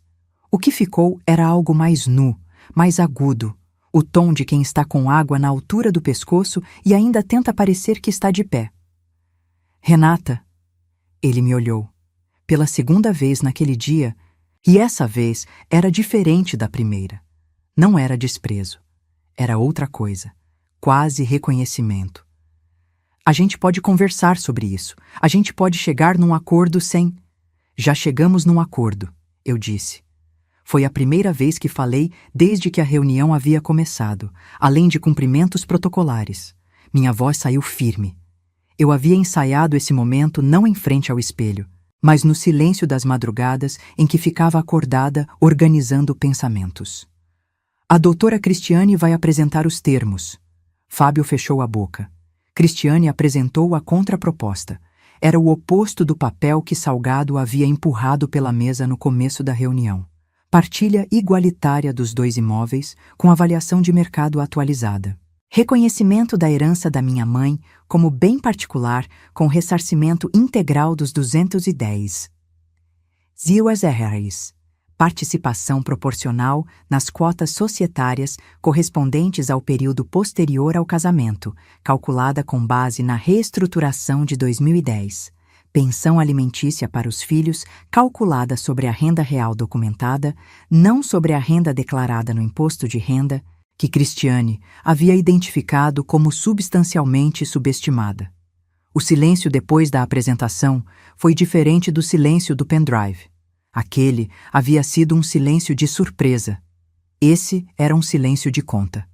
O que ficou era algo mais nu, mais agudo, o tom de quem está com água na altura do pescoço e ainda tenta parecer que está de pé. Renata, ele me olhou. Pela segunda vez naquele dia, e essa vez era diferente da primeira. Não era desprezo. Era outra coisa. Quase reconhecimento. A gente pode conversar sobre isso. A gente pode chegar num acordo sem... Já chegamos num acordo, eu disse. Foi a primeira vez que falei desde que a reunião havia começado, além de cumprimentos protocolares. Minha voz saiu firme. Eu havia ensaiado esse momento não em frente ao espelho, mas no silêncio das madrugadas em que ficava acordada organizando pensamentos. A doutora Cristiane vai apresentar os termos. Fábio fechou a boca. Cristiane apresentou a contraproposta. Era o oposto do papel que Salgado havia empurrado pela mesa no começo da reunião. Partilha igualitária dos 2 imóveis, com avaliação de mercado atualizada. Reconhecimento da herança da minha mãe como bem particular, com ressarcimento integral dos 210. ZUSRs. Participação proporcional nas cotas societárias correspondentes ao período posterior ao casamento, calculada com base na reestruturação de 2010. Pensão alimentícia para os filhos, calculada sobre a renda real documentada, não sobre a renda declarada no imposto de renda, que Cristiane havia identificado como substancialmente subestimada. O silêncio depois da apresentação foi diferente do silêncio do pendrive. Aquele havia sido um silêncio de surpresa. Esse era um silêncio de conta.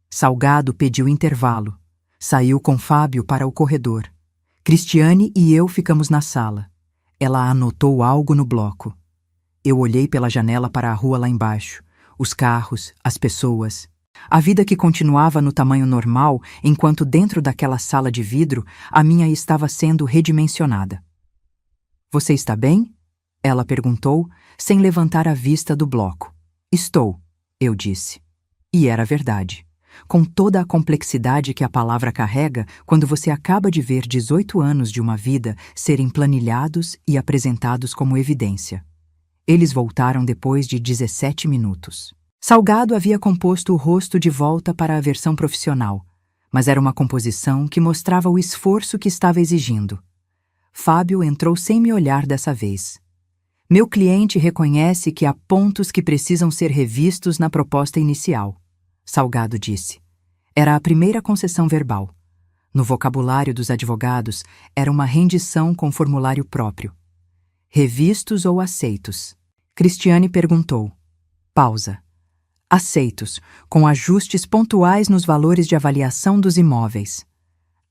Salgado pediu intervalo. Saiu com Fábio para o corredor. Cristiane e eu ficamos na sala. Ela anotou algo no bloco. Eu olhei pela janela para a rua lá embaixo. Os carros, as pessoas... A vida que continuava no tamanho normal, enquanto dentro daquela sala de vidro, a minha estava sendo redimensionada. Você está bem? Ela perguntou, sem levantar a vista do bloco. Estou, eu disse. E era verdade. Com toda a complexidade que a palavra carrega quando você acaba de ver 18 anos de uma vida serem planilhados e apresentados como evidência. Eles voltaram depois de 17 minutos. Salgado havia composto o rosto de volta para a versão profissional, mas era uma composição que mostrava o esforço que estava exigindo. Fábio entrou sem me olhar dessa vez. Meu cliente reconhece que há pontos que precisam ser revistos na proposta inicial, Salgado disse. Era a primeira concessão verbal. No vocabulário dos advogados, era uma rendição com formulário próprio. Revistos ou aceitos? Cristiane perguntou. Pausa. Aceitos, com ajustes pontuais nos valores de avaliação dos imóveis.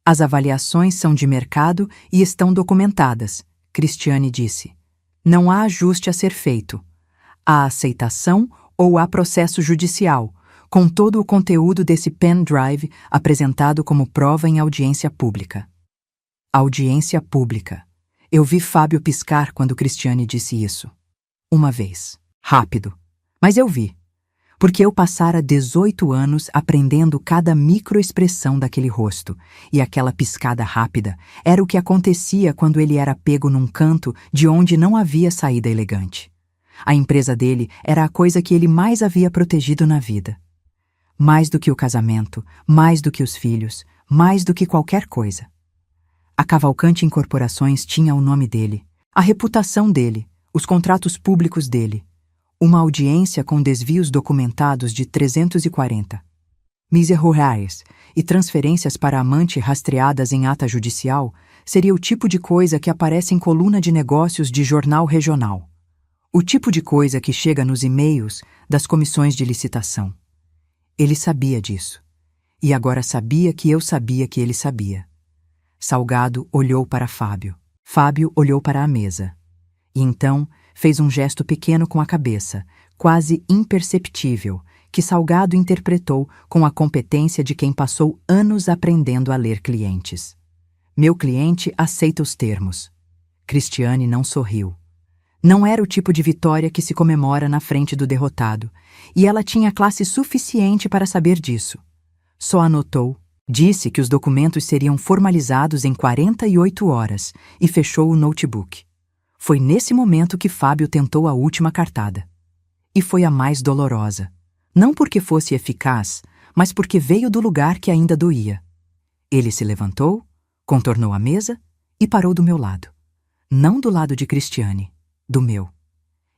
As avaliações são de mercado e estão documentadas, Cristiane disse. Não há ajuste a ser feito. Há aceitação ou há processo judicial, com todo o conteúdo desse pendrive apresentado como prova em audiência pública. Audiência pública. Eu vi Fábio piscar quando Cristiane disse isso. Uma vez. Rápido. Mas eu vi. Porque eu passara 18 anos aprendendo cada microexpressão daquele rosto, e aquela piscada rápida era o que acontecia quando ele era pego num canto de onde não havia saída elegante. A empresa dele era a coisa que ele mais havia protegido na vida. Mais do que o casamento, mais do que os filhos, mais do que qualquer coisa. A Cavalcante Incorporações tinha o nome dele, a reputação dele, os contratos públicos dele, uma audiência com desvios documentados de 340 mil reais e transferências para amante rastreadas em ata judicial seria o tipo de coisa que aparece em coluna de negócios de jornal regional. O tipo de coisa que chega nos e-mails das comissões de licitação. Ele sabia disso. E agora sabia que eu sabia que ele sabia. Salgado olhou para Fábio. Fábio olhou para a mesa. E então fez um gesto pequeno com a cabeça, quase imperceptível, que Salgado interpretou com a competência de quem passou anos aprendendo a ler clientes. Meu cliente aceita os termos. Cristiane não sorriu. Não era o tipo de vitória que se comemora na frente do derrotado, e ela tinha classe suficiente para saber disso. Só anotou, disse que os documentos seriam formalizados em 48 horas e fechou o notebook. Foi nesse momento que Fábio tentou a última cartada. E foi a mais dolorosa. Não porque fosse eficaz, mas porque veio do lugar que ainda doía. Ele se levantou, contornou a mesa e parou do meu lado. Não do lado de Cristiane, do meu.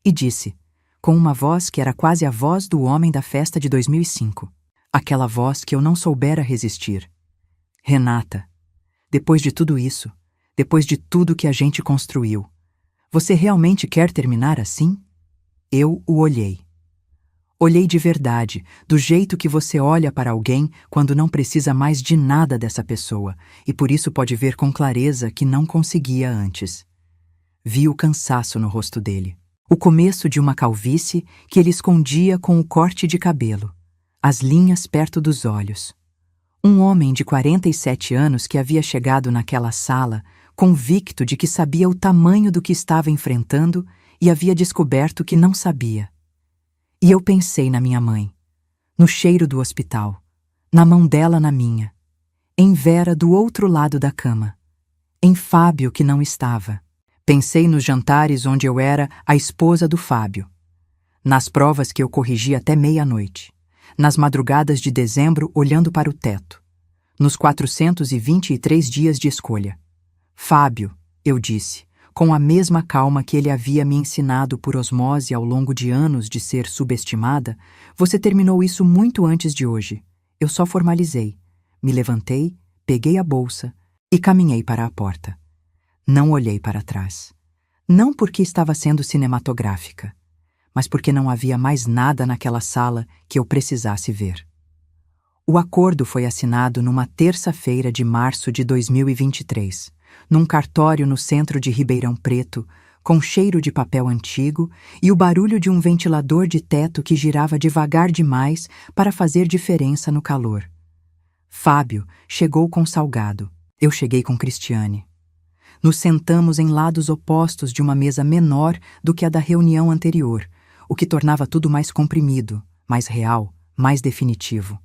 E disse, com uma voz que era quase a voz do homem da festa de 2005. Aquela voz que eu não soubera resistir. Renata, depois de tudo isso, depois de tudo que a gente construiu, você realmente quer terminar assim? Eu o olhei. Olhei de verdade, do jeito que você olha para alguém quando não precisa mais de nada dessa pessoa, e por isso pode ver com clareza que não conseguia antes. Vi o cansaço no rosto dele. O começo de uma calvície que ele escondia com o corte de cabelo, as linhas perto dos olhos. Um homem de 47 anos que havia chegado naquela sala, convicto de que sabia o tamanho do que estava enfrentando e havia descoberto que não sabia. E eu pensei na minha mãe, no cheiro do hospital, na mão dela na minha, em Vera do outro lado da cama, em Fábio que não estava. Pensei nos jantares onde eu era a esposa do Fábio, nas provas que eu corrigi até meia-noite, nas madrugadas de dezembro olhando para o teto, nos 423 dias de escolha. Fábio, eu disse, com a mesma calma que ele havia me ensinado por osmose ao longo de anos de ser subestimada, você terminou isso muito antes de hoje. Eu só formalizei. Me levantei, peguei a bolsa e caminhei para a porta. Não olhei para trás. Não porque estava sendo cinematográfica, mas porque não havia mais nada naquela sala que eu precisasse ver. O acordo foi assinado numa terça-feira de março de 2023, num cartório no centro de Ribeirão Preto, com cheiro de papel antigo e o barulho de um ventilador de teto que girava devagar demais para fazer diferença no calor. Fábio chegou com Salgado. Eu cheguei com Cristiane. Nos sentamos em lados opostos de uma mesa menor do que a da reunião anterior, o que tornava tudo mais comprimido, mais real, mais definitivo.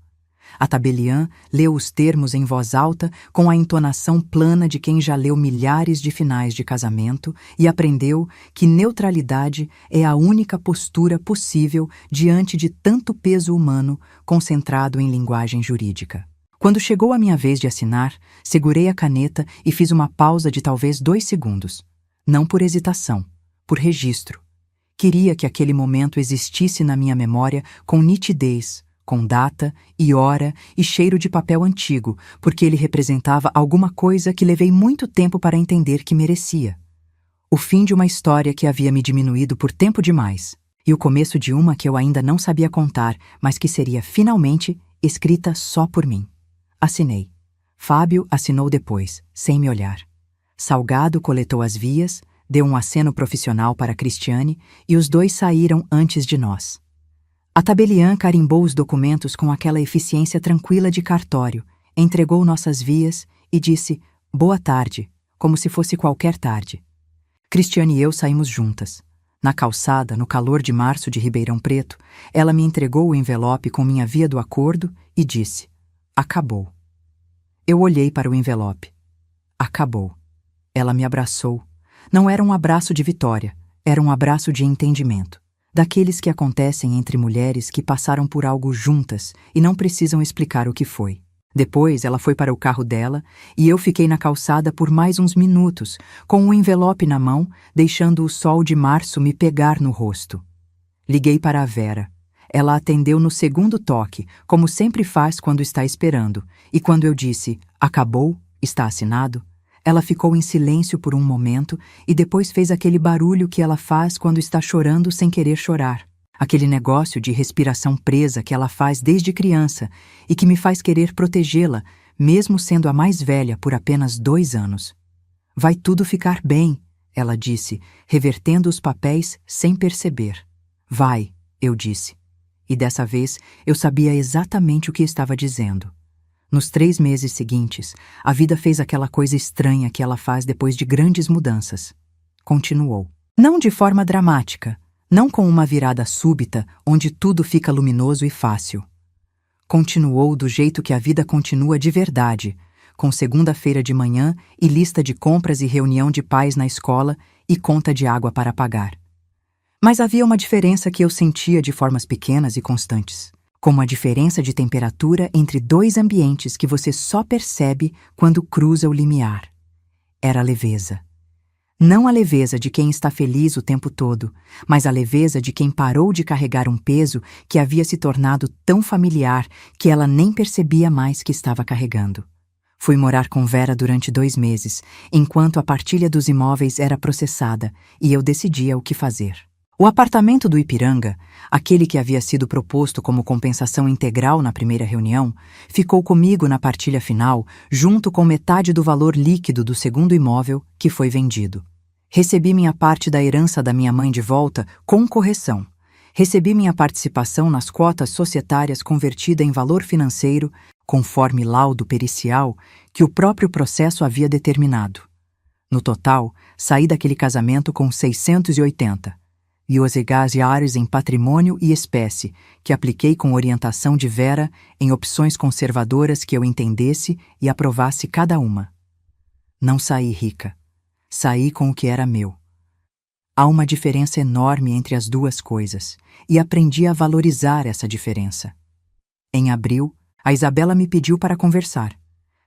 A tabeliã leu os termos em voz alta com a entonação plana de quem já leu milhares de finais de casamento e aprendeu que neutralidade é a única postura possível diante de tanto peso humano concentrado em linguagem jurídica. Quando chegou a minha vez de assinar, segurei a caneta e fiz uma pausa de talvez 2 segundos. Não por hesitação, por registro. Queria que aquele momento existisse na minha memória com nitidez, com data e hora e cheiro de papel antigo, porque ele representava alguma coisa que levei muito tempo para entender que merecia. O fim de uma história que havia me diminuído por tempo demais, e o começo de uma que eu ainda não sabia contar, mas que seria finalmente escrita só por mim. Assinei. Fábio assinou depois, sem me olhar. Salgado coletou as vias, deu um aceno profissional para Cristiane e os dois saíram antes de nós. A tabeliã carimbou os documentos com aquela eficiência tranquila de cartório, entregou nossas vias e disse boa tarde, como se fosse qualquer tarde. Cristiane e eu saímos juntas. Na calçada, no calor de março de Ribeirão Preto, ela me entregou o envelope com minha via do acordo e disse: acabou. Eu olhei para o envelope. Acabou. Ela me abraçou. Não era um abraço de vitória, era um abraço de entendimento. Daqueles que acontecem entre mulheres que passaram por algo juntas e não precisam explicar o que foi. Depois, ela foi para o carro dela e eu fiquei na calçada por mais uns minutos, com um envelope na mão, deixando o sol de março me pegar no rosto. Liguei para a Vera. Ela atendeu no segundo toque, como sempre faz quando está esperando, e quando eu disse, acabou, está assinado, ela ficou em silêncio por um momento e depois fez aquele barulho que ela faz quando está chorando sem querer chorar. Aquele negócio de respiração presa que ela faz desde criança e que me faz querer protegê-la, mesmo sendo a mais velha por apenas 2 anos. Vai tudo ficar bem, ela disse, revertendo os papéis sem perceber. Vai, eu disse. E dessa vez eu sabia exatamente o que estava dizendo. Nos 3 meses seguintes, a vida fez aquela coisa estranha que ela faz depois de grandes mudanças. Continuou. Não de forma dramática, não com uma virada súbita onde tudo fica luminoso e fácil. Continuou do jeito que a vida continua de verdade, com segunda-feira de manhã e lista de compras e reunião de pais na escola e conta de água para pagar. Mas havia uma diferença que eu sentia de formas pequenas e constantes, como a diferença de temperatura entre 2 ambientes que você só percebe quando cruza o limiar. Era a leveza. Não a leveza de quem está feliz o tempo todo, mas a leveza de quem parou de carregar um peso que havia se tornado tão familiar que ela nem percebia mais que estava carregando. Fui morar com Vera durante 2 meses, enquanto a partilha dos imóveis era processada e eu decidia o que fazer. O apartamento do Ipiranga, aquele que havia sido proposto como compensação integral na primeira reunião, ficou comigo na partilha final, junto com metade do valor líquido do segundo imóvel que foi vendido. Recebi minha parte da herança da minha mãe de volta com correção. Recebi minha participação nas cotas societárias convertida em valor financeiro, conforme laudo pericial que o próprio processo havia determinado. No total, saí daquele casamento com 680. E os egasiares em patrimônio e espécie, que apliquei com orientação de Vera em opções conservadoras que eu entendesse e aprovasse cada uma. Não saí rica. Saí com o que era meu. Há uma diferença enorme entre as duas coisas, e aprendi a valorizar essa diferença. Em abril, a Isabela me pediu para conversar.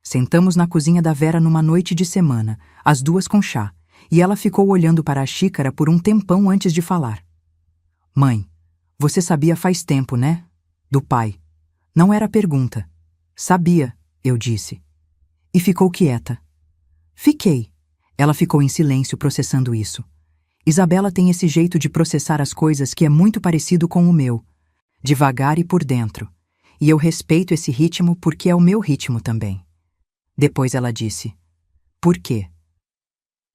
Sentamos na cozinha da Vera numa noite de semana, as duas com chá, e ela ficou olhando para a xícara por um tempão antes de falar. Mãe, você sabia faz tempo, né? Do pai. Não era pergunta. Sabia, eu disse. E ficou quieta. Fiquei. Ela ficou em silêncio processando isso. Isabela tem esse jeito de processar as coisas que é muito parecido com o meu. Devagar e por dentro. E eu respeito esse ritmo porque é o meu ritmo também. Depois ela disse. Por quê?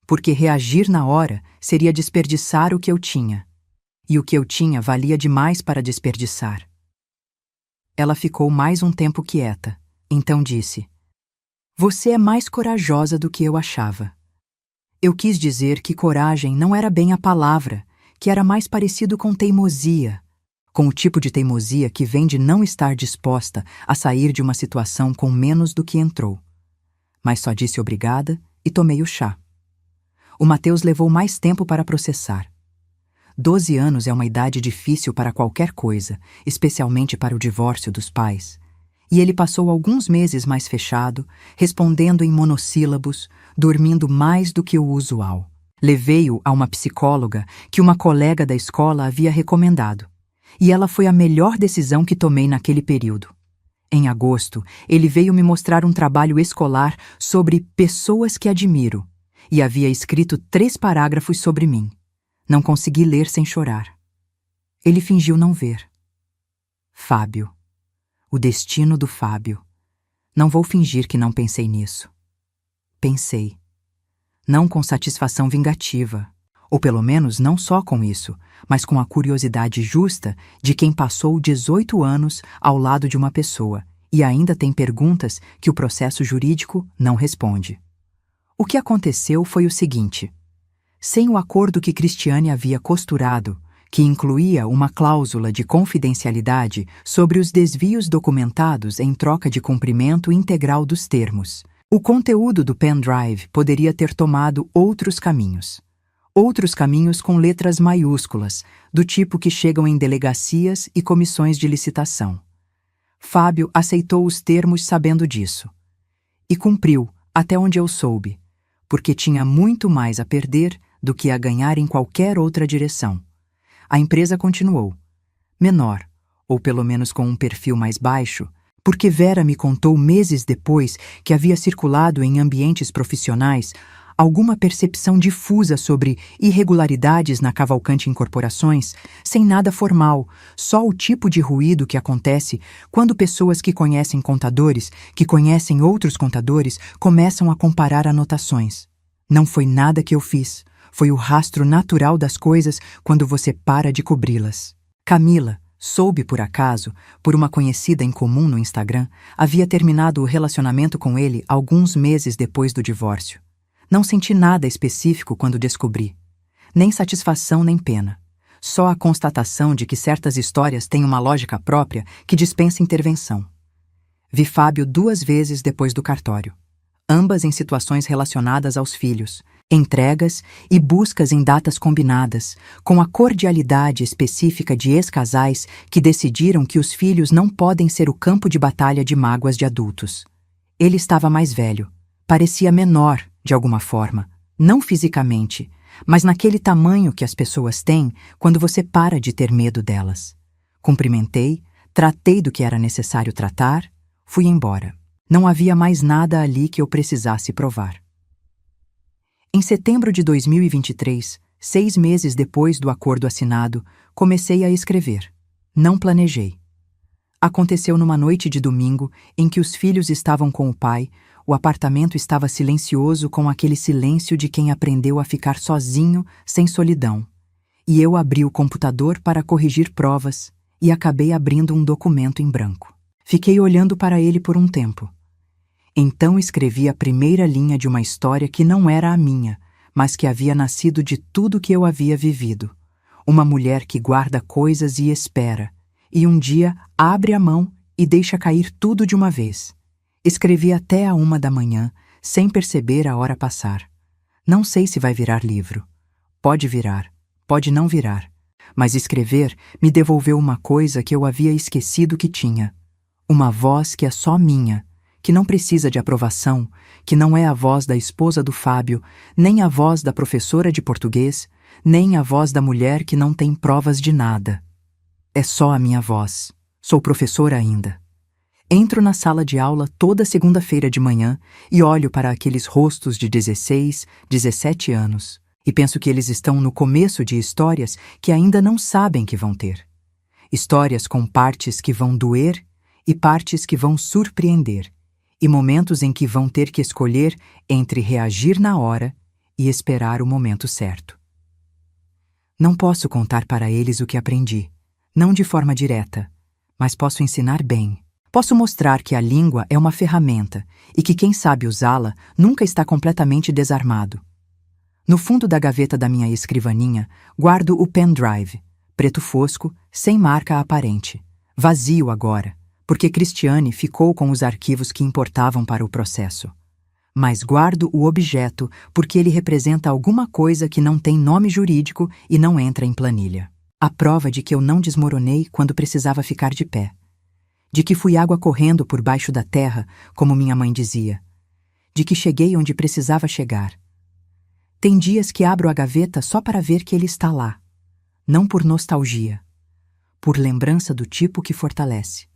Porque reagir na hora seria desperdiçar o que eu tinha. E o que eu tinha valia demais para desperdiçar. Ela ficou mais um tempo quieta, então disse: Você é mais corajosa do que eu achava. Eu quis dizer que coragem não era bem a palavra, que era mais parecido com teimosia, com o tipo de teimosia que vem de não estar disposta a sair de uma situação com menos do que entrou. Mas só disse obrigada e tomei o chá. O Mateus levou mais tempo para processar. 12 anos é uma idade difícil para qualquer coisa, especialmente para o divórcio dos pais. E ele passou alguns meses mais fechado, respondendo em monossílabos, dormindo mais do que o usual. Levei-o a uma psicóloga que uma colega da escola havia recomendado. E ela foi a melhor decisão que tomei naquele período. Em agosto, ele veio me mostrar um trabalho escolar sobre pessoas que admiro, e havia escrito 3 parágrafos sobre mim. Não consegui ler sem chorar. Ele fingiu não ver. Fábio. O destino do Fábio. Não vou fingir que não pensei nisso. Pensei. Não com satisfação vingativa, ou pelo menos não só com isso, mas com a curiosidade justa de quem passou 18 anos ao lado de uma pessoa e ainda tem perguntas que o processo jurídico não responde. O que aconteceu foi o seguinte. Sem o acordo que Cristiane havia costurado, que incluía uma cláusula de confidencialidade sobre os desvios documentados em troca de cumprimento integral dos termos. O conteúdo do pendrive poderia ter tomado outros caminhos. Outros caminhos com letras maiúsculas, do tipo que chegam em delegacias e comissões de licitação. Fábio aceitou os termos sabendo disso. E cumpriu, até onde eu soube, porque tinha muito mais a perder do que a ganhar em qualquer outra direção. A empresa continuou. Menor, ou pelo menos com um perfil mais baixo, porque Vera me contou meses depois que havia circulado em ambientes profissionais alguma percepção difusa sobre irregularidades na Cavalcante Incorporações, sem nada formal, só o tipo de ruído que acontece quando pessoas que conhecem contadores, que conhecem outros contadores, começam a comparar anotações. Não foi nada que eu fiz, foi o rastro natural das coisas quando você para de cobri-las. Camila, soube por acaso, por uma conhecida em comum no Instagram, havia terminado o relacionamento com ele alguns meses depois do divórcio. Não senti nada específico quando descobri. Nem satisfação nem pena. Só a constatação de que certas histórias têm uma lógica própria que dispensa intervenção. Vi Fábio 2 vezes depois do cartório. Ambas em situações relacionadas aos filhos, entregas e buscas em datas combinadas, com a cordialidade específica de ex-casais que decidiram que os filhos não podem ser o campo de batalha de mágoas de adultos. Ele estava mais velho, parecia menor, de alguma forma, não fisicamente, mas naquele tamanho que as pessoas têm quando você para de ter medo delas. Cumprimentei, tratei do que era necessário tratar, fui embora. Não havia mais nada ali que eu precisasse provar. Em setembro de 2023, 6 meses depois do acordo assinado, comecei a escrever. Não planejei. Aconteceu numa noite de domingo em que os filhos estavam com o pai. O apartamento estava silencioso, com aquele silêncio de quem aprendeu a ficar sozinho, sem solidão. E eu abri o computador para corrigir provas e acabei abrindo um documento em branco. Fiquei olhando para ele por um tempo. Então escrevi a primeira linha de uma história que não era a minha, mas que havia nascido de tudo que eu havia vivido. Uma mulher que guarda coisas e espera, e um dia abre a mão e deixa cair tudo de uma vez. Escrevi até a 1 da manhã, sem perceber a hora passar. Não sei se vai virar livro. Pode virar, pode não virar. Mas escrever me devolveu uma coisa que eu havia esquecido que tinha. Uma voz que é só minha, que não precisa de aprovação, que não é a voz da esposa do Fábio, nem a voz da professora de português, nem a voz da mulher que não tem provas de nada. É só a minha voz. Sou professora ainda. Entro na sala de aula toda segunda-feira de manhã e olho para aqueles rostos de 16, 17 anos e penso que eles estão no começo de histórias que ainda não sabem que vão ter. Histórias com partes que vão doer e partes que vão surpreender, e momentos em que vão ter que escolher entre reagir na hora e esperar o momento certo. Não posso contar para eles o que aprendi, não de forma direta, mas posso ensinar bem. Posso mostrar que a língua é uma ferramenta e que quem sabe usá-la nunca está completamente desarmado. No fundo da gaveta da minha escrivaninha, guardo o pendrive, preto fosco, sem marca aparente. Vazio agora, porque Cristiane ficou com os arquivos que importavam para o processo. Mas guardo o objeto porque ele representa alguma coisa que não tem nome jurídico e não entra em planilha. A prova de que eu não desmoronei quando precisava ficar de pé. De que fui água correndo por baixo da terra, como minha mãe dizia. De que cheguei onde precisava chegar. Tem dias que abro a gaveta só para ver que ele está lá. Não por nostalgia. Por lembrança do tipo que fortalece.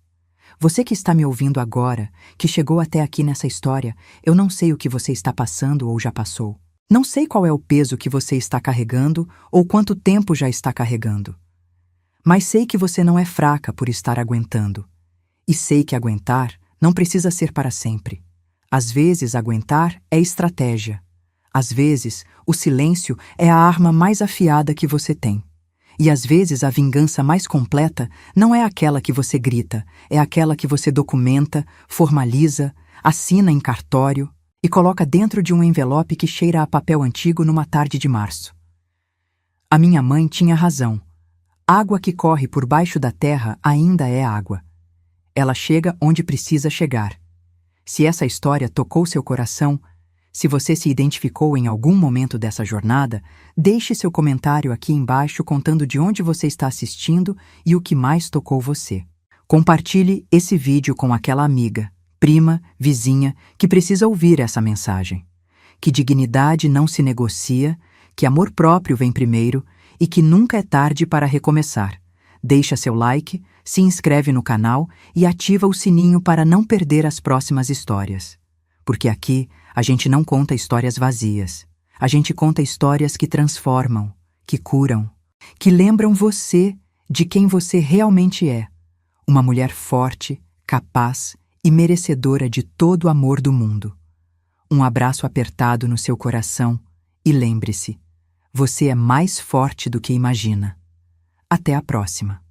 Você que está me ouvindo agora, que chegou até aqui nessa história, eu não sei o que você está passando ou já passou. Não sei qual é o peso que você está carregando ou quanto tempo já está carregando. Mas sei que você não é fraca por estar aguentando. E sei que aguentar não precisa ser para sempre. Às vezes, aguentar é estratégia. Às vezes, o silêncio é a arma mais afiada que você tem. E às vezes a vingança mais completa não é aquela que você grita, é aquela que você documenta, formaliza, assina em cartório e coloca dentro de um envelope que cheira a papel antigo numa tarde de março. A minha mãe tinha razão. Água que corre por baixo da terra ainda é água. Ela chega onde precisa chegar. Se essa história tocou seu coração, se você se identificou em algum momento dessa jornada, deixe seu comentário aqui embaixo contando de onde você está assistindo e o que mais tocou você. Compartilhe esse vídeo com aquela amiga, prima, vizinha que precisa ouvir essa mensagem. Que dignidade não se negocia, que amor próprio vem primeiro e que nunca é tarde para recomeçar. Deixa seu like, se inscreve no canal e ativa o sininho para não perder as próximas histórias. Porque aqui a gente não conta histórias vazias. A gente conta histórias que transformam, que curam, que lembram você de quem você realmente é. Uma mulher forte, capaz e merecedora de todo o amor do mundo. Um abraço apertado no seu coração e lembre-se, você é mais forte do que imagina. Até a próxima.